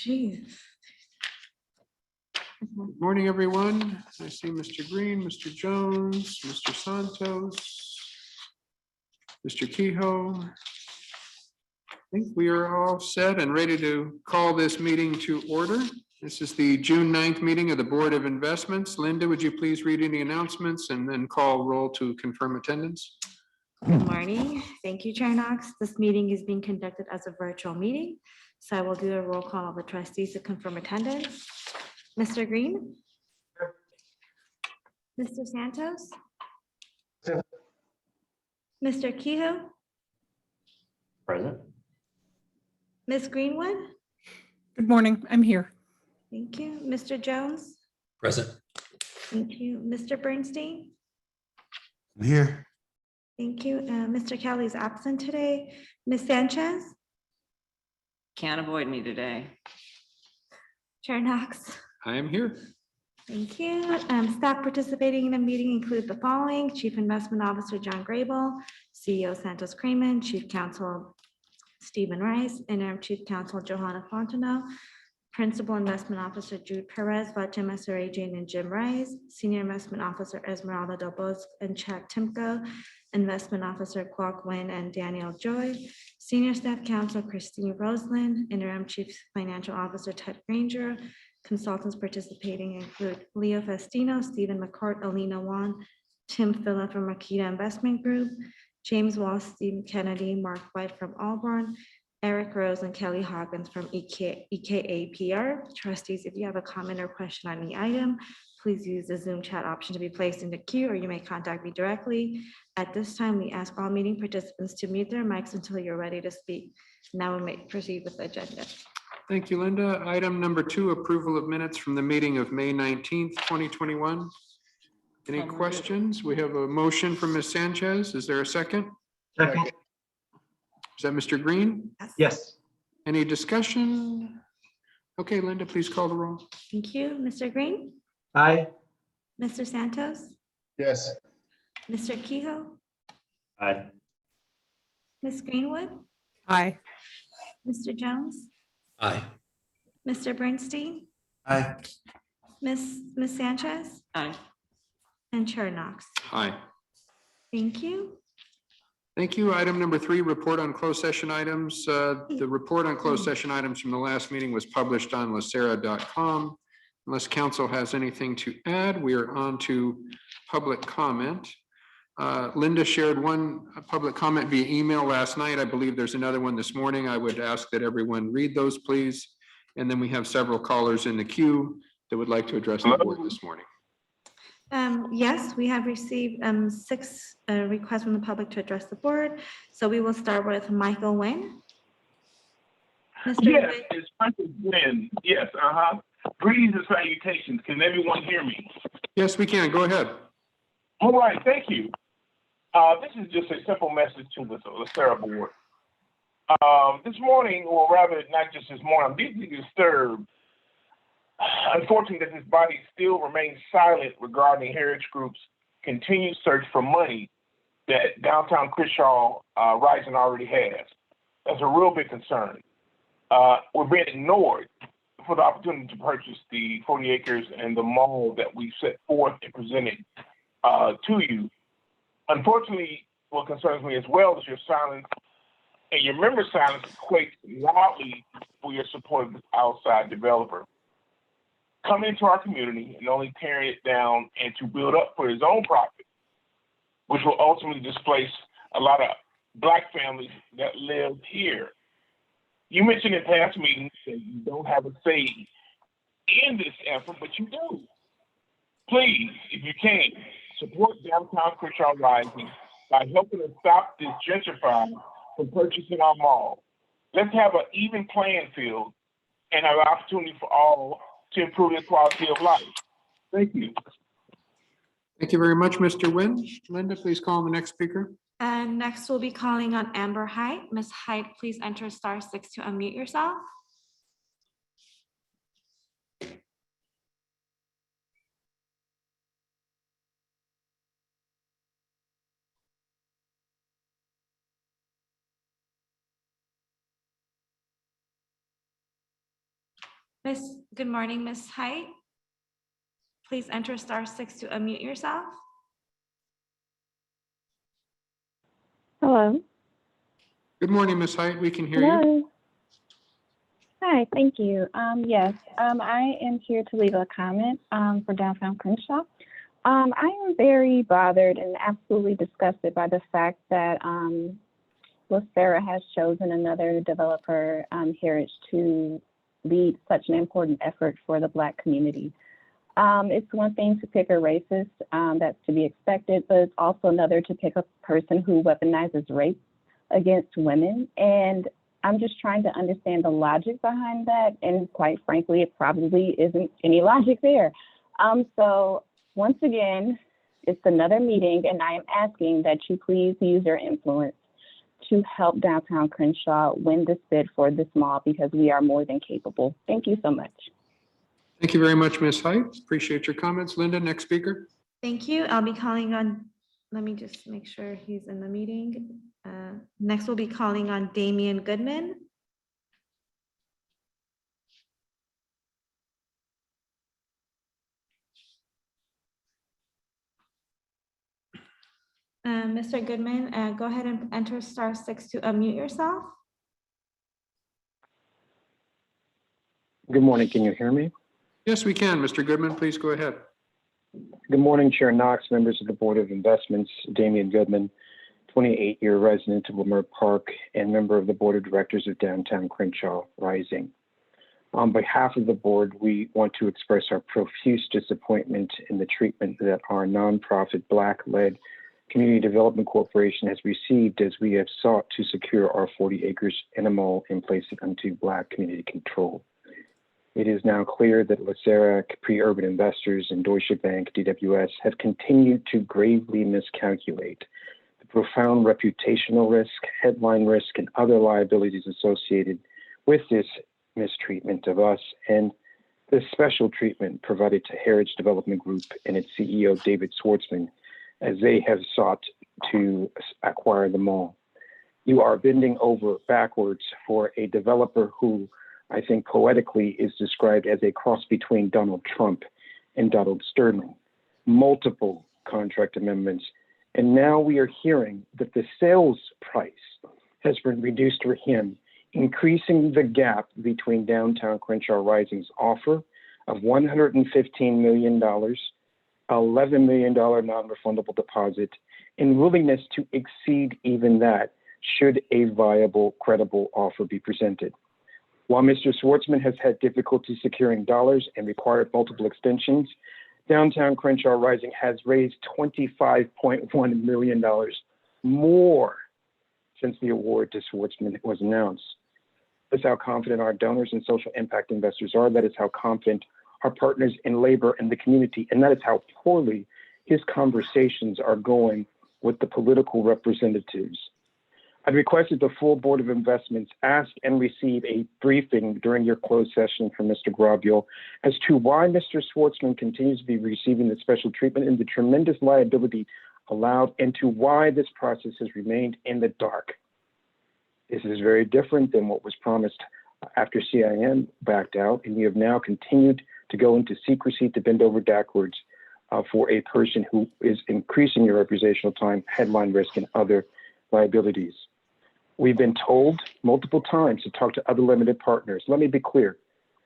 Jeez. Good morning, everyone. I see Mr. Green, Mr. Jones, Mr. Santos, Mr. Kehoe. I think we are all set and ready to call this meeting to order. This is the June 9th meeting of the Board of Investments. Linda, would you please read any announcements and then call roll to confirm attendance? Good morning. Thank you, Chair Knox. This meeting is being conducted as a virtual meeting, so I will do a roll call of the trustees to confirm attendance. Mr. Green? Mr. Santos? Mr. Kehoe? Present. Ms. Greenwood? Good morning, I'm here. Thank you. Mr. Jones? Present. Thank you. Mr. Bernstein? I'm here. Thank you. Mr. Kelly is absent today. Ms. Sanchez? Can't avoid me today. Chair Knox? I am here. Thank you. Staff participating in the meeting include the following: Chief Investment Officer John Grable, CEO Santos Kramer, Chief Counsel Stephen Rice, Interim Chief Counsel Johanna Fontenot, Principal Investment Officer Jude Perez, Fatima Sarajian and Jim Rice, Senior Investment Officer Esmeralda Dobos and Chad Timko, Investment Officer Kwok Win and Daniel Joy, Senior Staff Counsel Christine Roseland, Interim Chief Financial Officer Ted Granger. Consultants participating include Leo Festino, Stephen McCourt, Alina Wan, Tim Phillip from Makita Investment Group, James Wall, Steve Kennedy, Mark White from Auburn, Eric Rose and Kelly Hawkins from EKA PR. Trustees, if you have a comment or question on the item, please use the Zoom chat option to be placed in the queue, or you may contact me directly. At this time, we ask all meeting participants to mute their mics until you're ready to speak. Now we may proceed with the agenda. Thank you, Linda. Item number 2, approval of minutes from the meeting of May 19th, 2021. Any questions? We have a motion from Ms. Sanchez. Is there a second? Second. Is that Mr. Green? Yes. Any discussion? Okay, Linda, please call the roll. Thank you. Mr. Green? Aye. Mr. Santos? Yes. Mr. Kehoe? Aye. Ms. Greenwood? Aye. Mr. Jones? Aye. Mr. Bernstein? Aye. Ms. Sanchez? Aye. And Chair Knox. Aye. Thank you. Thank you. Item number 3, report on closed session items. The report on closed session items from the last meeting was published on LACERA.com. Unless council has anything to add, we are on to public comment. Linda shared one public comment via email last night. I believe there's another one this morning. I would ask that everyone read those, please. And then we have several callers in the queue that would like to address the board this morning. Yes, we have received 6 requests from the public to address the board. So we will start with Michael Nguyen. Mr. Yes, Nguyen. it's Michael Gwynn. Yes, Greetings and salutations. Can everyone hear me? Yes, we can. Go ahead. All right, thank you. This is just a simple message to the LACERA board. This morning, or rather not just this morning, I'm deeply disturbed. Unfortunately, that this body still remains silent regarding Heritage Group's continued search for money that downtown Crenshaw Rising already has. That's a real big concern. We're being ignored for the opportunity to purchase the 40 acres and the mall that we set forth and presented to you. Unfortunately, what concerns me as well is your silence, and your member silence equates loudly for your support of this outside developer. Coming into our community and only tearing it down and to build up for his own profit, which will ultimately displace a lot of Black families that live here. You mentioned in past meetings that you don't have a say in this effort, but you do. Please, if you can, support downtown Crenshaw Rising by helping us stop this gentrifier from purchasing our mall. Let's have an even playing field and have an opportunity for all to improve their quality of life. Thank you. Thank you very much, Mr. Nguyen. Linda, please call the next speaker. And next we'll be calling on Amber Height. Ms. Height, please enter *6 to unmute yourself. Good morning, Miss Height. Please enter *6 to unmute yourself. Hello. Good morning, Ms. Height. We can hear you. Hello. Hi, thank you. Yes, I am here to leave a comment for Downtown Crenshaw. I am very bothered and absolutely disgusted by the fact that LACERA has chosen another developer, Heritage, to lead such an important effort for the Black community. It's one thing to pick a racist, that's to be expected, but it's also another to pick a person who weaponizes rape against women. And I'm just trying to understand the logic behind that. And quite frankly, it probably isn't any logic there. So once again, it's another meeting, and I am asking that you please use your influence to help Downtown Crenshaw win this bid for this mall, because we are more than capable. Thank you so much. Thank you very much, Ms. Height. Appreciate your comments. Linda, next speaker. Thank you. I'll be calling on, let me just make sure he's in the meeting. Next, we'll be calling on Damian Goodman. Mr. Goodman, go ahead and enter *6 to unmute yourself. Good morning. Can you hear me? Yes, we can. Mr. Goodman, please go ahead. Good morning, Chair Knox, members of the Board of Investments, Damian Goodman, 28-year resident of Leimert Park and member of the Board of Directors of Downtown Crenshaw Rising. On behalf of the board, we want to express our profuse disappointment in the treatment that our nonprofit Black-led Community Development Corporation has received as we have sought to secure our 40 acres in a mall and place it under Black community control. It is now clear that LACERA, Capri Urban Investors, and Deutsche Bank, DWS, have continued to gravely miscalculate the profound reputational risk, headline risk, and other liabilities associated with this mistreatment of us and the special treatment provided to Heritage Development Group and its CEO, David Schwartzman, as they have sought to acquire the mall. You are bending over backwards for a developer who I think poetically is described as a cross between Donald Trump and Donald Sterling. Multiple contract amendments. And now we are hearing that the sales price has been reduced for him, increasing the gap between Downtown Crenshaw Rising's offer of $115 million, $11 million non-refundable deposit, and willingness to exceed even that should a viable, credible offer be presented. While Mr. Schwartzman has had difficulty securing dollars and required multiple extensions, Downtown Crenshaw Rising has raised $25.1 million more since the award to Schwartzman was announced. That's how confident our donors and social impact investors are. That is how confident our partners in labor and the community, and that is how poorly his conversations are going with the political representatives. I've requested the full Board of Investments ask and receive a briefing during your closed session from Mr. Grobule as to why Mr. Schwartzman continues to be receiving the special treatment and the tremendous liability allowed, and to why this process has remained in the dark. This is very different than what was promised after CIM backed out, and you have now continued to go into secrecy to bend over backwards for a person who is increasing your reputational time, headline risk, and other liabilities. We've been told multiple times to talk to other limited partners. Let me be clear,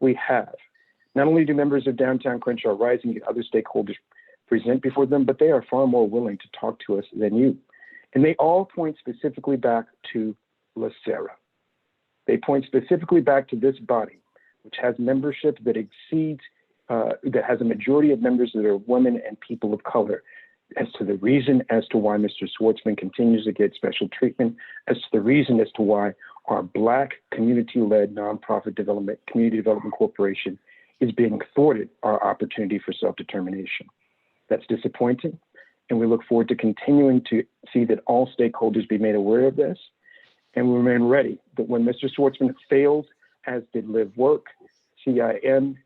we have. Not only do members of Downtown Crenshaw Rising and other stakeholders present before them, but they are far more willing to talk to us than you. And they all point specifically back to LACERA. They point specifically back to this body, which has membership that exceeds, that has a majority of members that are women and people of color, as to the reason as to why Mr. Schwartzman continues to get special treatment, as to the reason as to why our Black community-led nonprofit community development corporation is being thwarted our opportunity for self-determination. That's disappointing, and we look forward to continuing to see that all stakeholders be made aware of this, and we remain ready that when Mr. Schwartzman fails, as did Live Work, CIM,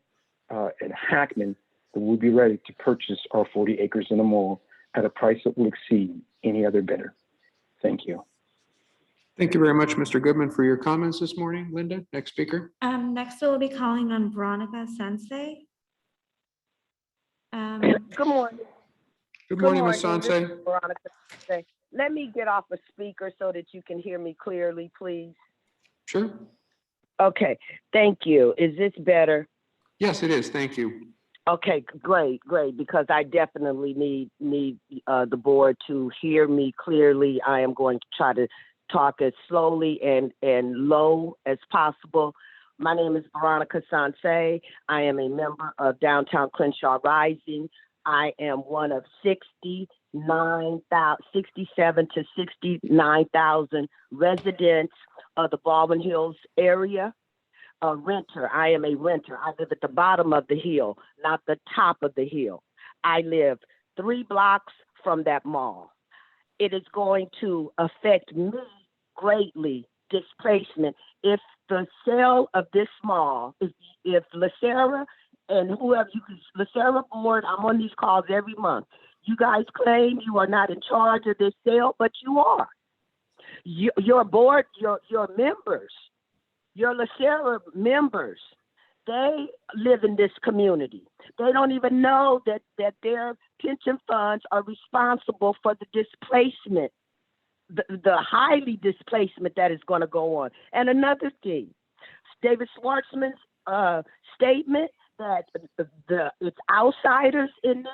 and Hackman, that we'll be ready to purchase our 40 acres in a mall at a price that will exceed any other bidder. Thank you. Thank you very much, Mr. Goodman, for your comments this morning. Linda, next speaker. Next we'll be calling on Veronica Sensei. Good morning. Good morning, Ms. This Sensei. is Veronica. Let me get off a speaker so that you can hear me clearly, please. Sure. Okay, thank you. Is this better? Yes, it is. Thank you. Okay, great, because I definitely need the board to hear me clearly. I am going to try to talk as slowly and low as possible. My name is Veronica Sensei. I am a member of Downtown Crenshaw Rising. I am one of 67 to 69,000 residents of the Baldwin Hills area. A renter. I am a renter. I live at the bottom of the hill, not the top of the hill. I live 3 blocks from that mall. It is going to affect me greatly, displacement. If the sale of this mall, if LACERA and whoever LACERA board, I'm on these calls every month. You guys claim you are not in charge of this sale, but you are. Your board, your members, your LACERA members, they live in this community. They don't even know that their pension funds are responsible for the displacement, the highly displacement that is going to go on. And another thing, David Schwartzman's statement that it's outsiders in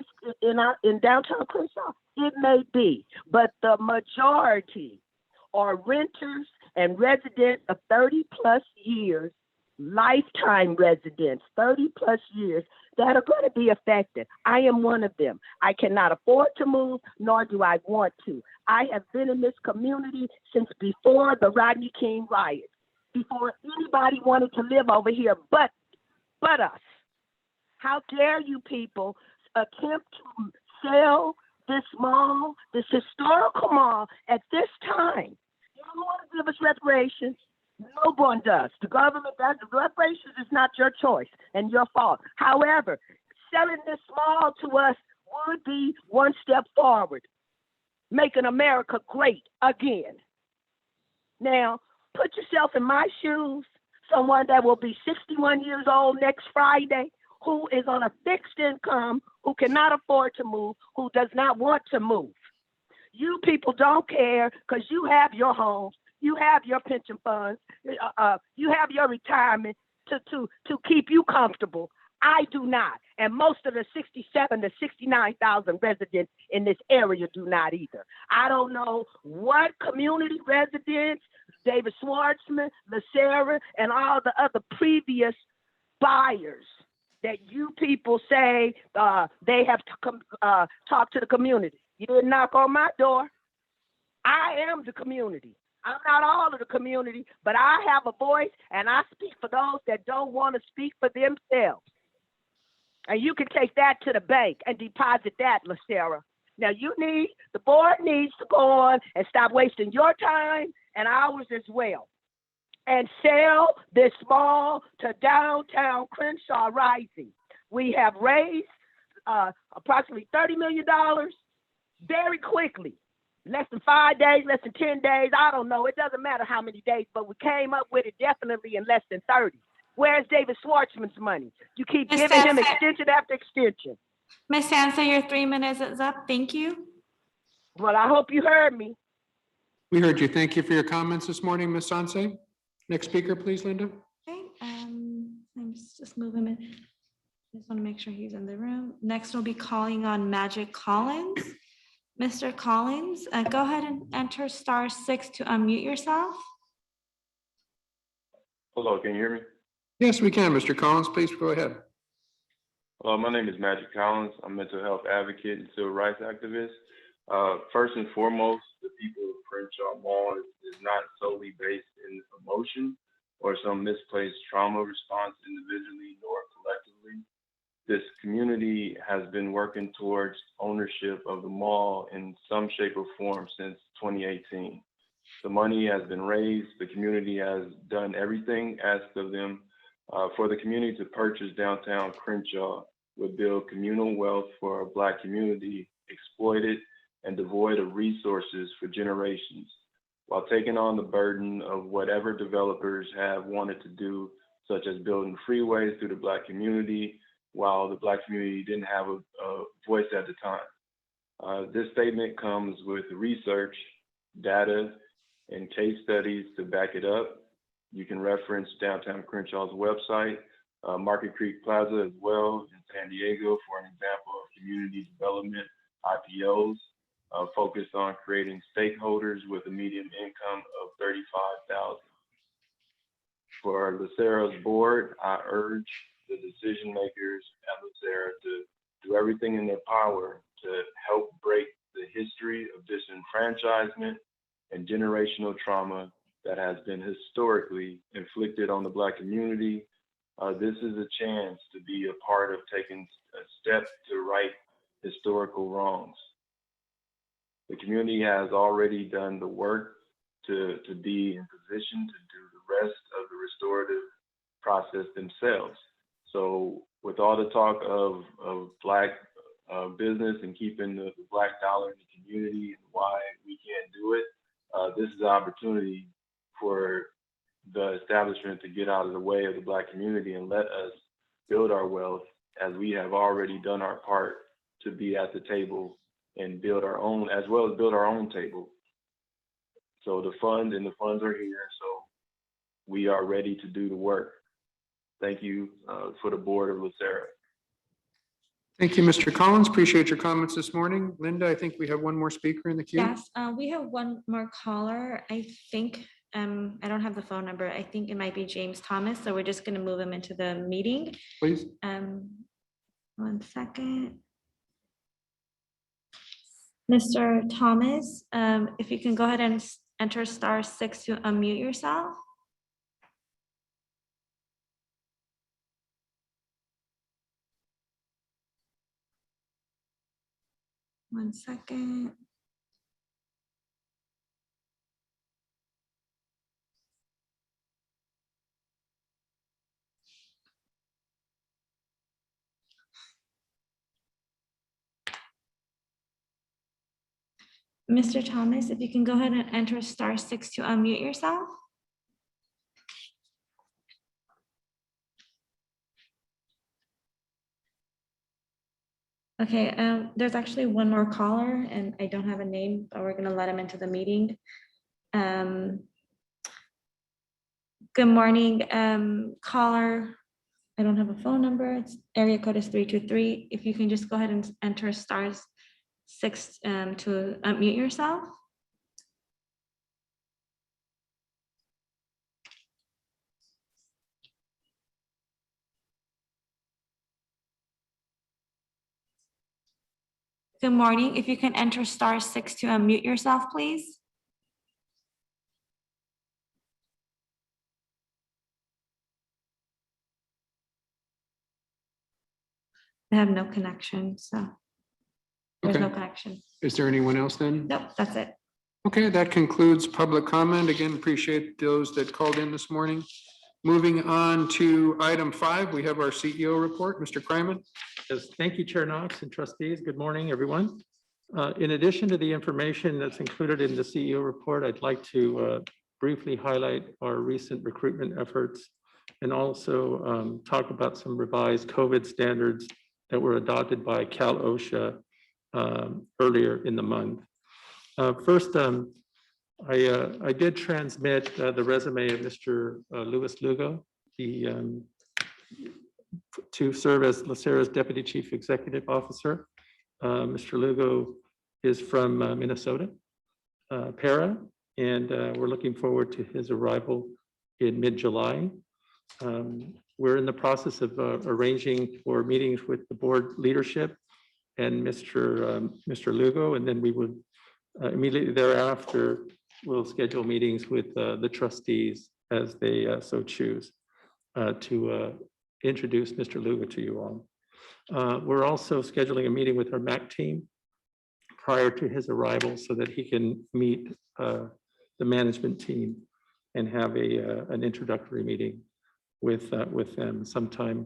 downtown Crenshaw. It may be, but the majority are renters and residents of 30 plus years, lifetime residents, 30 plus years, that are going to be affected. I am one of them. I cannot afford to move, nor do I want to. I have been in this community since before the Rodney King riot, before anybody wanted to live over here but us. How dare you people attempt to sell this mall, this historical mall, at this time? You don't want to give us reparations. No one does. The government does. The reparations is not your choice and your fault. However, selling this mall to us would be one step forward, making America great again. Now, put yourself in my shoes, someone that will be 61 years old next Friday, who is on a fixed income, who cannot afford to move, who does not want to move. You people don't care because you have your homes, you have your pension funds, you have your retirement to keep you comfortable. I do not. And most of the 67 to 69,000 residents in this area do not either. I don't know what community residents, David Schwartzman, LACERA, and all the other previous buyers that you people say they have to come talk to the community. You didn't knock on my door. I am the community. I'm not all of the community, but I have a voice and I speak for those that don't want to speak for themselves. And you can take that to the bank and deposit that, LACERA. Now the board needs to go on and stop wasting your time and ours as well, and sell this mall to Downtown Crenshaw Rising. We have raised approximately $30 million very quickly. Less than 5 days, less than 10 days, I don't know. It doesn't matter how many days, but we came up with it definitely in less than 30. Where's David Schwartzman's money? You keep Ms. giving him Sensei. extension after extension. Ms. Sensei, your 3 minutes is up. Thank you. Well, I hope you heard me. We heard you. Thank you for your comments this morning, Ms. Sensei. Next speaker, please, Linda. Okay, I'm just moving it. Just want to make sure he's in the room. Next, we'll be calling on Magic Collins. Mr. Collins, go ahead and enter *6 to unmute yourself. Hello, can you hear me? Yes, we can. Mr. Collins, please go ahead. Hello, my name is Magic Collins. I'm a mental health advocate and civil rights activist. First and foremost, the people of Crenshaw Mall is not solely based in emotion or some misplaced trauma response individually nor collectively. This community has been working towards ownership of the mall in some shape or form since 2018. The money has been raised. The community has done everything asked of them. For the community to purchase Downtown Crenshaw would build communal wealth for a Black community exploited and devoid of resources for generations. while taking on the burden of whatever developers have wanted to do, such as building freeways through the Black community, while the Black community didn't have a voice at the time. This statement comes with research, data, and case studies to back it up. You can reference Downtown Crenshaw's website, Market Creek Plaza as well in San Diego for an example of community development IPOs focused on creating stakeholders with a median income of $35,000. For LACERA's board, I urge the decision makers at LACERA to do everything in their power to help break the history of disenfranchisement and generational trauma that has been historically inflicted on the Black community. This is a chance to be a part of taking a step to right historical wrongs. The community has already done the work to be in position to do the rest of the restorative process themselves. So with all the talk of Black business and keeping the Black dollar in the community and why we can't do it, this is an opportunity for the establishment to get out of the way of the Black community and let us build our wealth as we have already done our part to be at the table and build our own, as well as build our own table. So the funds are here, so we are ready to do the work. Thank you for the board of LACERA. Thank you, Mr. Collins. Appreciate your comments this morning. Linda, I think we have one more speaker in the queue. Yes, we have one more caller. I think, I don't have the phone number. I think it might be James Thomas. So we're just going to move him into the meeting. Please. 1 second. Mr. Thomas, if you can go ahead and enter *6 to unmute yourself. One second. Mr. Thomas, if you can go ahead and enter *6 to unmute yourself. Okay, there's actually one more caller and I don't have a name, but we're gonna let him into the meeting. Good morning, caller. I don't have a phone number. It's area code is 323. If you can just go ahead and enter *6 to unmute yourself. Good morning. If you can enter *6 to unmute yourself, please. I have no connection, so there's no Okay. connection. Is there anyone else then? Nope, that's it. Okay, that concludes public comment. Again, appreciate those that called in this morning. Moving on to item 5, we have our CEO report. Mr. Kryman. Yes, thank you, Chair Knox and trustees. Good morning, everyone. In addition to the information that's included in the CEO report, I'd like to briefly highlight our recent recruitment efforts and also talk about some revised COVID standards that were adopted by Cal OSHA earlier in the month. First, I did transmit the resume of Mr. Louis Lugo, to serve as LACERA's Deputy Chief Executive Officer. Mr. Lugo is from Minnesota, Para, and we're looking forward to his arrival in mid-July. We're in the process of arranging for meetings with the board leadership and Mr. Lugo, and then we would immediately thereafter, we'll schedule meetings with the trustees as they so choose to introduce Mr. Lugo to you all. We're also scheduling a meeting with our MAC team prior to his arrival so that he can meet the management team and have an introductory meeting with them sometime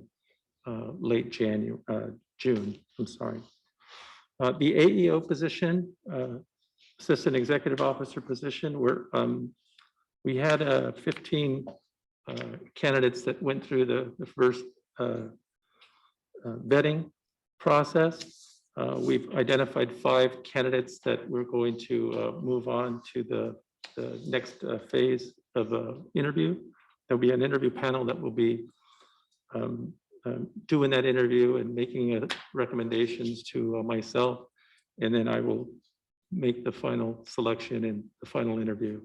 late June. I'm sorry. The AEO position assistant executive officer position. We had 15 candidates that went through the first vetting process. We've identified 5 candidates that we're going to move on to the next phase of interview. There'll be an interview panel that will be doing that interview and making recommendations to myself, and then I will make the final selection and the final interview.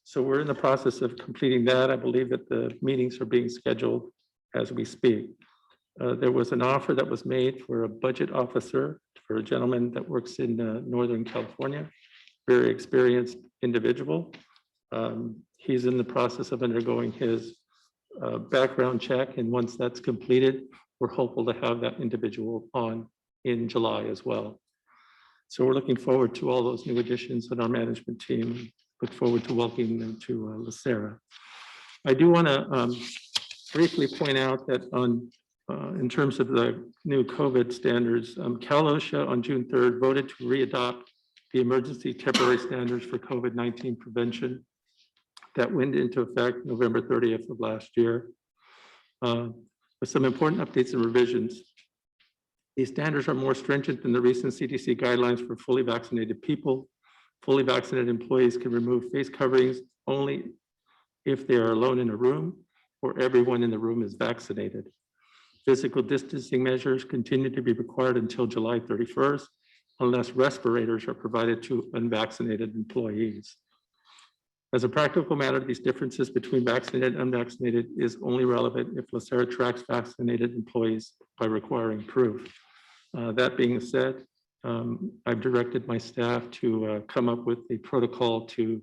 So we're in the process of completing that. I believe that the meetings are being scheduled as we speak. There was an offer that was made for a budget officer for a gentleman that works in Northern California, very experienced individual. He's in the process of undergoing his background check, and once that's completed, we're hopeful to have that individual on in July as well. So we're looking forward to all those new additions in our management team. Look forward to welcoming them to LACERA. I do want to briefly point out that in terms of the new COVID standards, Cal OSHA on June 3rd voted to readopt the emergency temporary standards for COVID-19 prevention that went into effect November 30th of last year, with some important updates and revisions. These standards are more stringent than the recent CDC guidelines for fully vaccinated people. Fully vaccinated employees can remove face coverings only if they are alone in a room or everyone in the room is vaccinated. Physical distancing measures continue to be required until July 31st, unless respirators are provided to unvaccinated employees. As a practical matter, these differences between vaccinated and unvaccinated is only relevant if LACERA tracks vaccinated employees by requiring proof. That being said, I've directed my staff to come up with a protocol to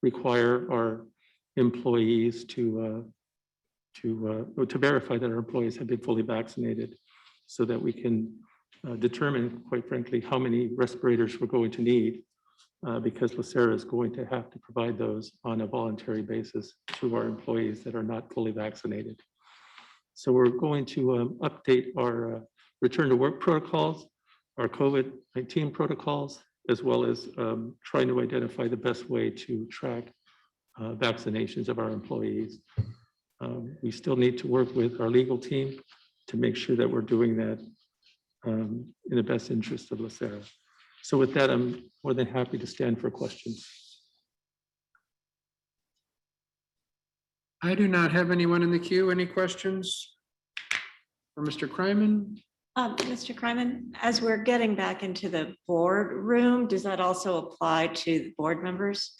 require our employees to verify that our employees have been fully vaccinated, so that we can determine, quite frankly, how many respirators we're going to need, because LACERA is going to have to provide those on a voluntary basis to our employees that are not fully vaccinated. So we're going to update our return to work protocols, our COVID-19 protocols, as well as trying to identify the best way to track vaccinations of our employees. We still need to work with our legal team to make sure that we're doing that in the best interest of LACERA. So with that, I'm more than happy to stand for questions. I do not have anyone in the queue. Any questions for Mr. Kryman? Mr. Kryman, as we're getting back into the board room, does that also apply to the board members?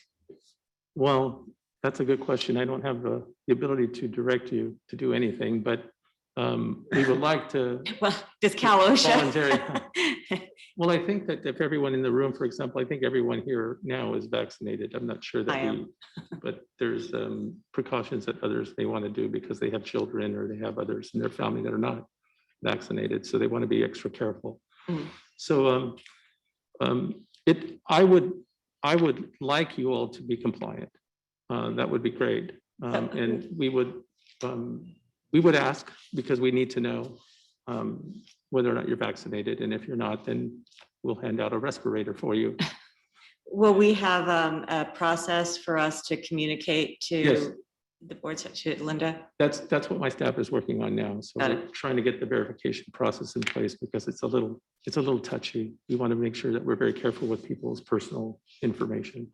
Well, that's a good question. I don't have the ability to direct you to do anything, but we would like to. Well, does Cal OSHA? Well, I think that if everyone in the room, for example, I think everyone here now is vaccinated. I'm not sure that but there's precautions that others may want to do because they have children or they have others in their family that are not vaccinated. So they want to be extra careful. Mm. So I would like you all to be compliant. That would be great. And we would ask, because we need to know whether or not you're vaccinated. And if you're not, then we'll hand out a respirator for you. Will we have a process for us to communicate to Yes. the board, to Linda? That's what my staff is working on now. So Got we're trying to get the verification process in place because it's a little touchy. We want to make sure that we're very careful with people's personal information.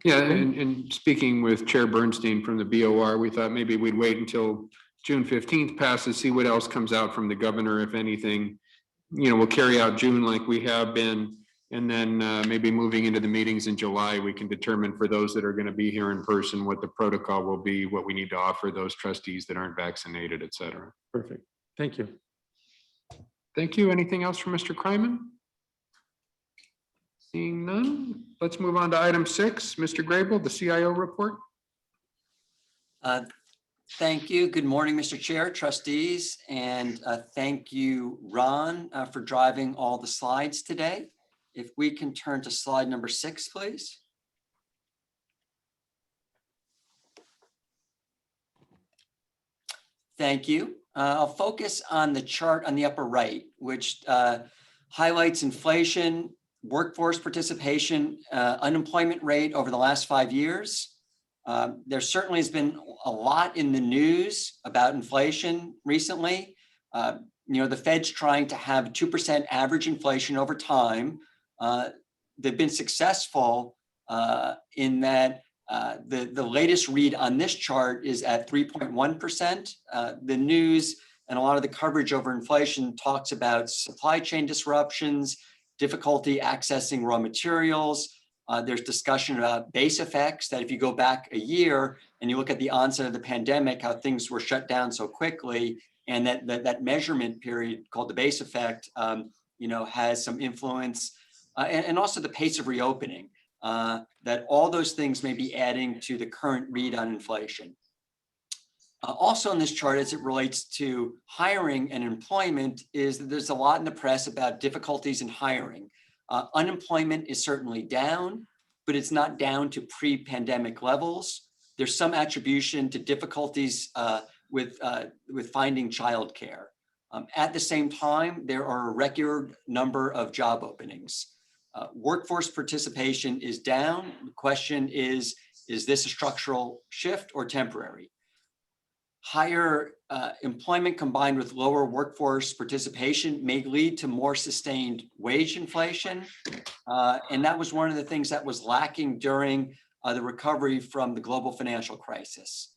Yeah, and speaking with Chair Bernstein from the BOR, we thought maybe we'd wait until June 15th passes, see what else comes out from the governor, if anything. You know, we'll carry out June like we have been, and then maybe moving into the meetings in July, we can determine for those that are going to be here in person what the protocol will be, what we need to offer those trustees that aren't vaccinated, et cetera. Perfect. Thank you. Thank you. Anything else from Mr. Kryman? Seeing none, let's move on to item 6. Mr. Grable, the CIO report. Thank you. Good morning, Mr. Chair, trustees, and thank you, Ron, for driving all the slides today. If we can turn to slide number 6, please. Thank you. I'll focus on the chart on the upper right, which highlights inflation, workforce participation, unemployment rate over the last 5 years. There certainly has been a lot in the news about inflation recently. The Fed's trying to have 2% average inflation over time. They've been successful in that the latest read on this chart is at 3.1%. The news and a lot of the coverage over inflation talks about supply chain disruptions, difficulty accessing raw materials. There's discussion about base effects, that if you go back a year and you look at the onset of the pandemic, how things were shut down so quickly, and that measurement period called the base effect, has some influence, and also the pace of reopening, that all those things may be adding to the current read on inflation. Also in this chart, as it relates to hiring and employment, is that there's a lot in the press about difficulties in hiring. Unemployment is certainly down, but it's not down to pre-pandemic levels. There's some attribution to difficulties with finding childcare. At the same time, there are a record number of job openings. Workforce participation is down. The question is this a structural shift or temporary? Higher employment combined with lower workforce participation may lead to more sustained wage inflation. And that was one of the things that was lacking during the recovery from the global financial crisis.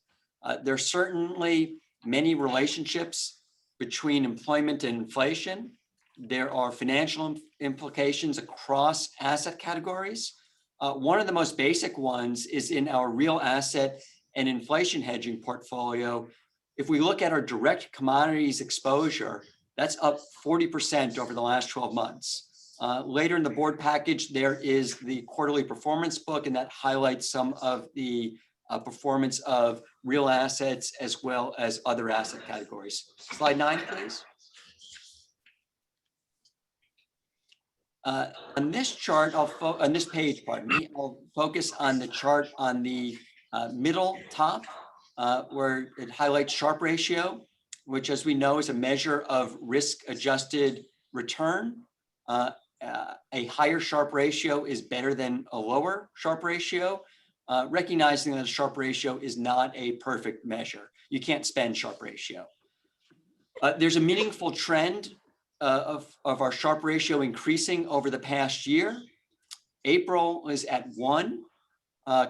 There are certainly many relationships between employment and inflation. There are financial implications across asset categories. One of the most basic ones is in our real asset and inflation hedging portfolio. If we look at our direct commodities exposure, that's up 40% over the last 12 months. Later in the board package, there is the quarterly performance book, and that highlights some of the performance of real assets as well as other asset categories. Slide 9, please. On this chart, on this page, pardon me, I'll focus on the chart on the middle top, where it highlights Sharpe ratio, which, as we know, is a measure of risk-adjusted return. A higher Sharpe ratio is better than a lower Sharpe ratio, recognizing that a Sharpe ratio is not a perfect measure. You can't spend Sharpe ratio. There's a meaningful trend of our Sharpe ratio increasing over the past year. April is at 1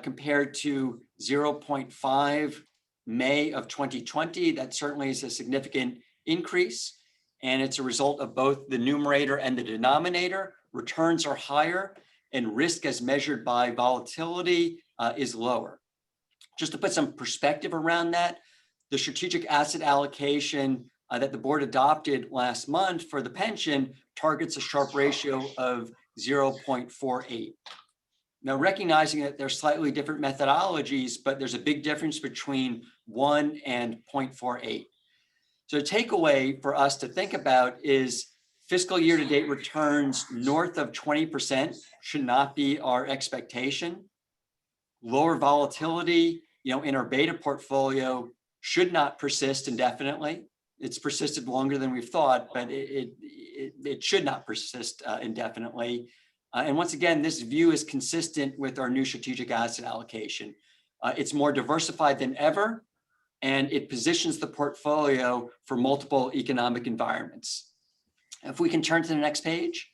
compared to 0.5 May of 2020. That certainly is a significant increase, and it's a result of both the numerator and the denominator. Returns are higher, and risk as measured by volatility is lower. Just to put some perspective around that, the strategic asset allocation that the board adopted last month for the pension targets a Sharpe ratio of 0.48. Now, recognizing that there's slightly different methodologies, but there's a big difference between 1 and 0.48. So a takeaway for us to think about is fiscal year-to-date returns north of 20% should not be our expectation. Lower volatility, in our beta portfolio should not persist indefinitely. It's persisted longer than we've thought, but it should not persist indefinitely. And once again, this view is consistent with our new strategic asset allocation. It's more diversified than ever, and it positions the portfolio for multiple economic environments. If we can turn to the next page.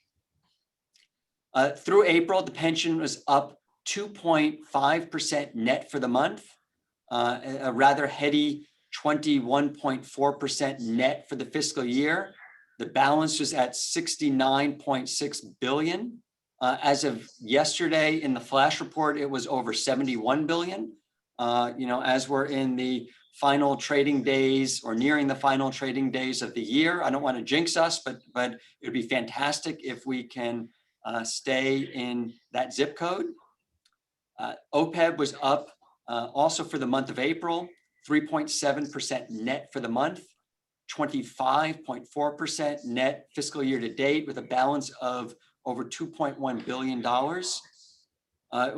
Through April, the pension was up 2.5% net for the month, a rather heady 21.4% net for the fiscal year. The balance was at 69.6 billion. As of yesterday in the flash report, it was over 71 billion. As we're in the final trading days or nearing the final trading days of the year, I don't want to jinx us, but it would be fantastic if we can stay in that zip code. OPEB was up also for the month of April, 3.7% net for the month, 25.4% net fiscal year to date, with a balance of over $2.1 billion.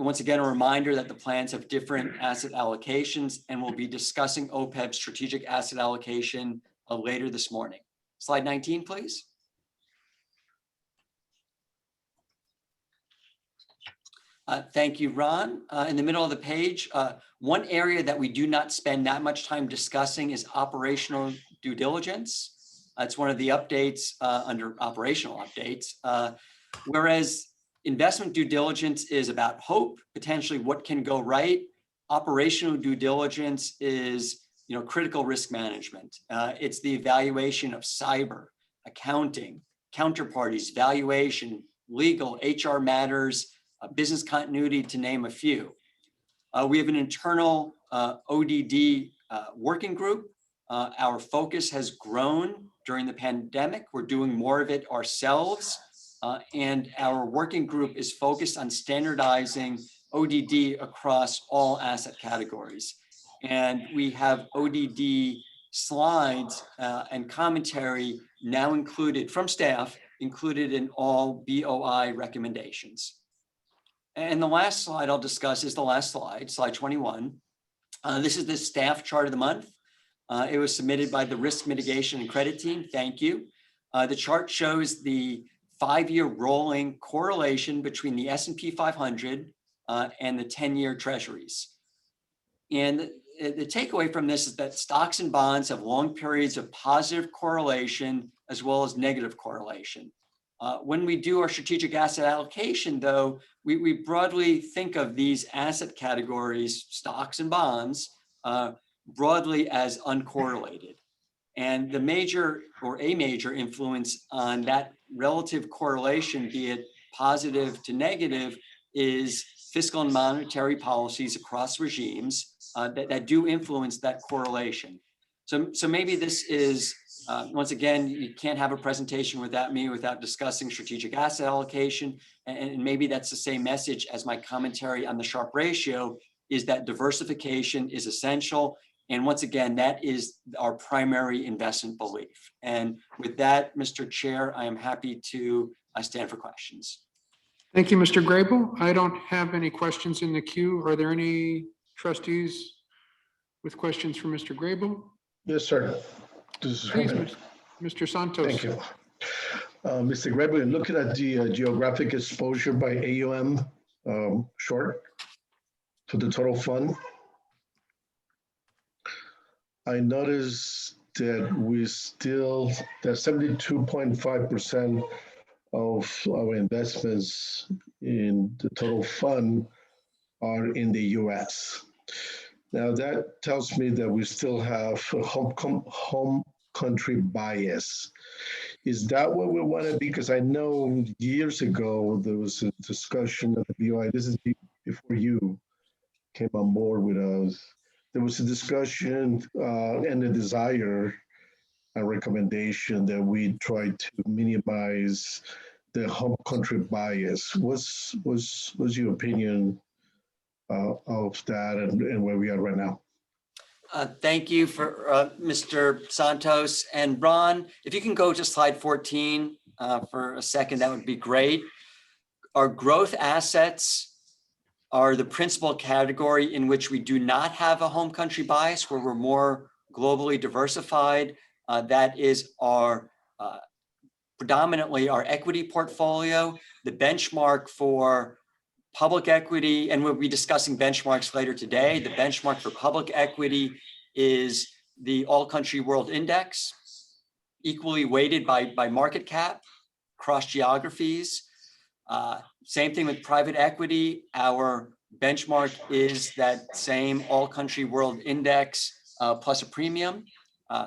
Once again, a reminder that the plans have different asset allocations, and we'll be discussing OPEB's strategic asset allocation later this morning. Slide 19, please. Thank you, Ron. In the middle of the page, one area that we do not spend that much time discussing is operational due diligence. It's one of the updates under operational updates. Whereas investment due diligence is about hope, potentially what can go right. Operational due diligence is, critical risk management. It's the evaluation of cyber, accounting, counterparties, valuation, legal, HR matters, business continuity, to name a few. We have an internal ODD working group. Our focus has grown during the pandemic. We're doing more of it ourselves. And our working group is focused on standardizing ODD across all asset categories. And we have ODD slides and commentary now included from staff, included in all BOI recommendations. And the last slide I'll discuss is the last slide, slide 21. This is the staff chart of the month. It was submitted by the risk mitigation and credit team. Thank you. The chart shows the 5-year rolling correlation between the S&P 500 and the 10-year treasuries. And the takeaway from this is that stocks and bonds have long periods of positive correlation as well as negative correlation. When we do our strategic asset allocation, though, we broadly think of these asset categories, stocks and bonds, broadly as uncorrelated. And the major or a major influence on that relative correlation, be it positive to negative, is fiscal and monetary policies across regimes that do influence that correlation. So maybe this is, once again, you can't have a presentation without me without discussing strategic asset allocation. And maybe that's the same message as my commentary on the Sharpe ratio, is that diversification is essential. And once again, that is our primary investment belief. And with that, Mr. Chair, I am happy to stand for questions. Thank you, Mr. Grable. I don't have any questions in the queue. Are there any trustees with questions for Mr. Grable? Yes, sir. This is Please, Mr. Santos. Thank you. Mr. Grable, looking at the geographic exposure by AUM short to the total fund, I noticed that we still, that 72.5% of our investments in the total fund are in the US. Now that tells me that we still have a home country bias. Is that what we want to be? Because I know years ago there was a discussion of the BOI. This is before you came on board with us. There was a discussion and a desire, a recommendation that we try to minimize the home country bias. What's your opinion of that and where we are right now? Thank you for Mr. Santos. And Ron, if you can go to slide 14 for a second, that would be great. Our growth assets are the principal category in which we do not have a home country bias, where we're more globally diversified. That is our predominantly our equity portfolio. The benchmark for public equity, and we'll be discussing benchmarks later today. The benchmark for public equity is the All Country World Index, equally weighted by market cap across geographies. Same thing with private equity. Our benchmark is that same All Country World Index plus a premium.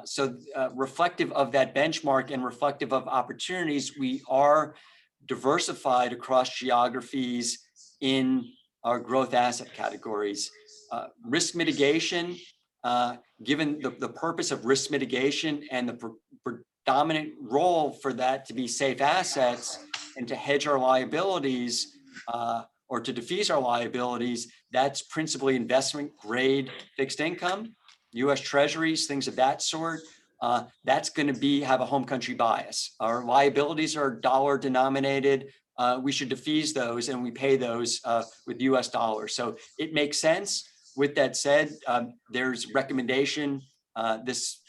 So reflective of that benchmark and reflective of opportunities, we are diversified across geographies in our growth asset categories. Risk mitigation, given the purpose of risk mitigation and the predominant role for that to be safe assets and to hedge our liabilities or to defease our liabilities, that's principally investment grade fixed income, US treasuries, things of that sort. That's going to have a home country bias. Our liabilities are dollar denominated. We should defease those, and we pay those with US dollars. So it makes sense. With that said, there's recommendation this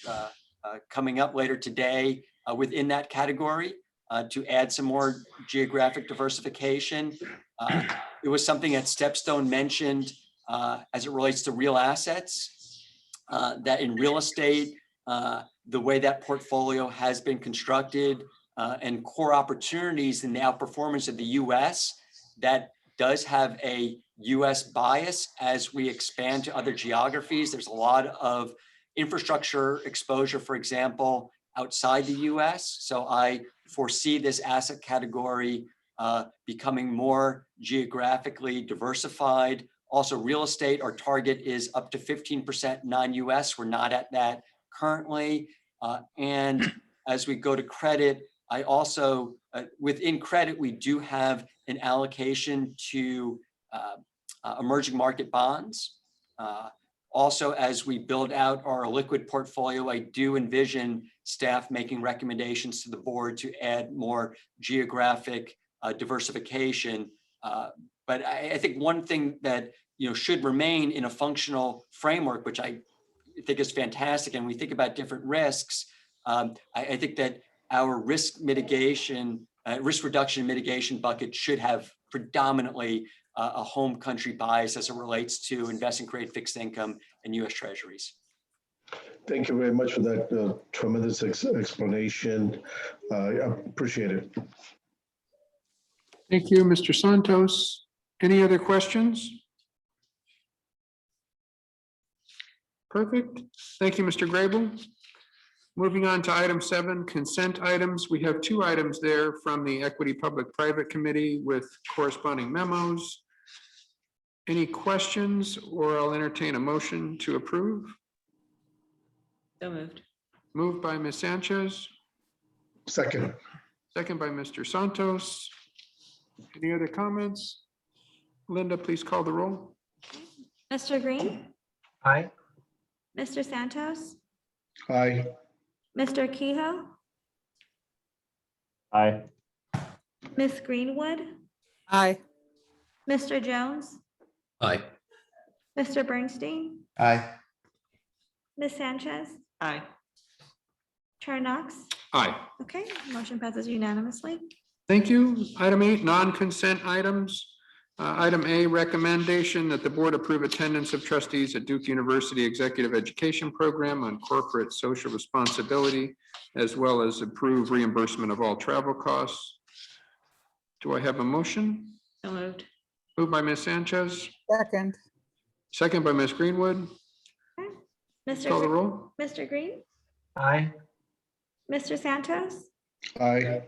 coming up later today within that category. to add some more geographic diversification. It was something that Stepstone mentioned as it relates to real assets, that in real estate, the way that portfolio has been constructed and core opportunities in the outperformance of the US, that does have a US bias as we expand to other geographies. There's a lot of infrastructure exposure, for example, outside the US. So I foresee this asset category becoming more geographically diversified. Also, real estate, our target is up to 15% non-US. We're not at that currently. And as we go to credit, I also, within credit, we do have an allocation to emerging market bonds. Also, as we build out our liquid portfolio, I do envision staff making recommendations to the board to add more geographic diversification. But I think one thing that should remain in a functional framework, which I think is fantastic, and we think about different risks. I think that our risk mitigation, risk reduction mitigation bucket should have predominantly a home country bias as it relates to investment grade fixed income and US Treasuries. Thank you very much for that tremendous explanation. I appreciate it. Thank you, Mr. Santos. Any other questions? Perfect. Thank you, Mr. Grable. Moving on to item 7, consent items. We have 2 items there from the Equity Public-Private Committee with corresponding memos. Any questions, or I'll entertain a motion to approve? So moved. Moved by Ms. Sanchez. Second. Second by Mr. Santos. Any other comments? Linda, please call the roll. Mr. Green, Aye. Mr. Santos, Aye. Mr. Kehoe, Aye. Ms. Greenwood, Aye. Mr. Jones, Aye. Mr. Bernstein, Aye. Ms. Sanchez, Aye. Chair Knox. Aye. Okay, motion passes unanimously. Thank you. Item 8, non-consent items. Item A, recommendation that the board approve attendance of trustees at Duke University Executive Education Program on corporate social responsibility, as well as approve reimbursement of all travel costs. Do I have a motion? So moved. Moved by Ms. Sanchez, Second. second by Ms. Greenwood. Mr. Call the Green- roll. Mr. Green, Aye. Mr. Santos, Aye.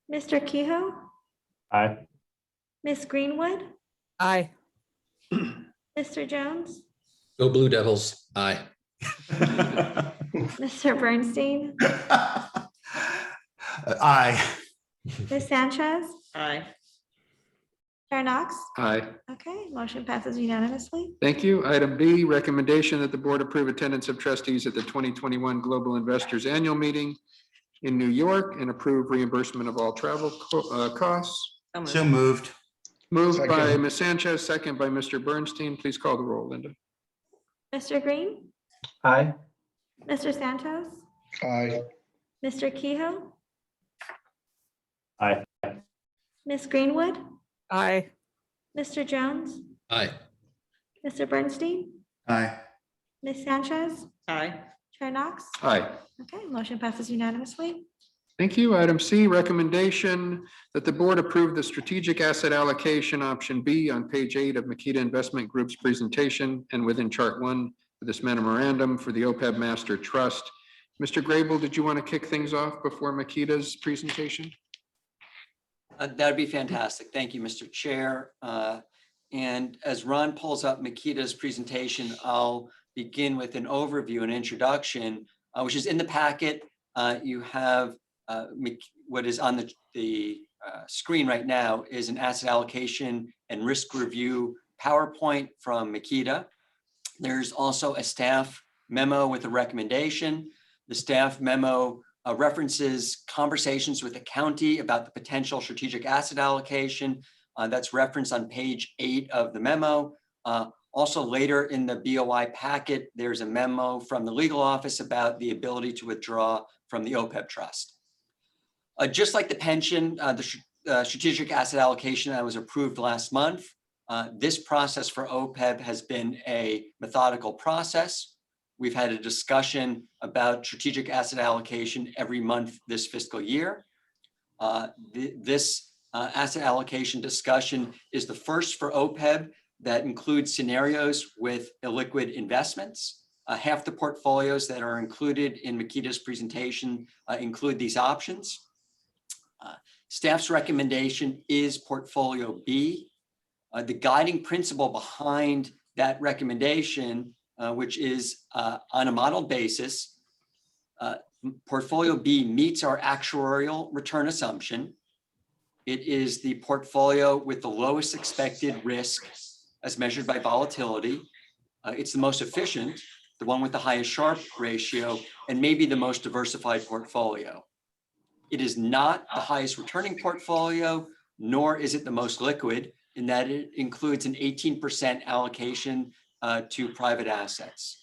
Mr. Kehoe, Aye. Ms. Greenwood, Aye. Mr. Jones, Go Blue Devils. Aye. Mr. Bernstein, Aye. Ms. Sanchez, Aye. Chair Knox. Aye. Okay, motion passes unanimously. Thank you. Item B, recommendation that the board approve attendance of trustees at the 2021 Global Investors Annual Meeting in New York and approve reimbursement of all travel costs. So moved. Moved by Second. Ms. Sanchez, second by Mr. Bernstein. Please call the roll, Linda. Mr. Green, Aye. Mr. Santos, Aye. Mr. Kehoe, Aye. Ms. Greenwood, Aye. Mr. Jones, Aye. Mr. Bernstein, Aye. Ms. Sanchez, Aye. Chair Knox. Aye. Okay, motion passes unanimously. Thank you. Item C, recommendation that the board approve the strategic asset allocation option B on page 8 of Makita Investment Group's presentation and within chart 1 for this memorandum for the OPEB Master Trust. Mr. Grable, did you want to kick things off before Makita's presentation? That'd be fantastic. Thank you, Mr. Chair. And as Ron pulls up Makita's presentation, I'll begin with an overview and introduction, which is in the packet. You have what is on the screen right now is an asset allocation and risk review PowerPoint from Makita. There's also a staff memo with a recommendation. The staff memo references conversations with the county about the potential strategic asset allocation. That's referenced on page 8 of the memo. Also later in the BOI packet, there's a memo from the legal office about the ability to withdraw from the OPEB trust. Just like the pension, strategic asset allocation that was approved last month, this process for OPEB has been a methodical process. We've had a discussion about strategic asset allocation every month this fiscal year. This asset allocation discussion is the first for OPEB that includes scenarios with illiquid investments. Half the portfolios that are included in Makita's presentation include these options. Staff's recommendation is portfolio B. The guiding principle behind that recommendation, which is on a modeled basis, portfolio B meets our actuarial return assumption. It is the portfolio with the lowest expected risk as measured by volatility. It's the most efficient, the one with the highest Sharpe ratio, and maybe the most diversified portfolio. It is not the highest returning portfolio, nor is it the most liquid, in that it includes an 18% allocation to private assets.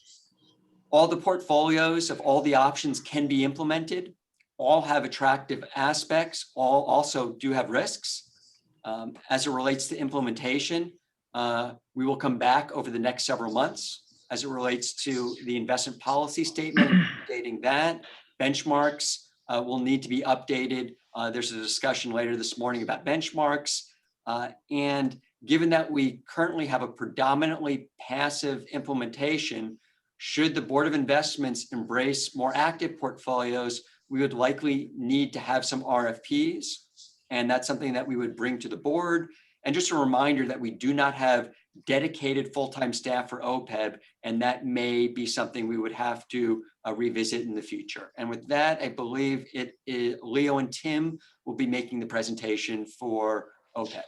All the portfolios of all the options can be implemented. All have attractive aspects. All also do have risks. As it relates to implementation, we will come back over the next several months as it relates to the investment policy statement, updating that. Benchmarks will need to be updated. There's a discussion later this morning about benchmarks. And given that we currently have a predominantly passive implementation, should the Board of Investments embrace more active portfolios, we would likely need to have some RFPs. And that's something that we would bring to the board. And just a reminder that we do not have dedicated full-time staff for OPEB, and that may be something we would have to revisit in the future. And with that, I believe Leo and Tim will be making the presentation for OPEB.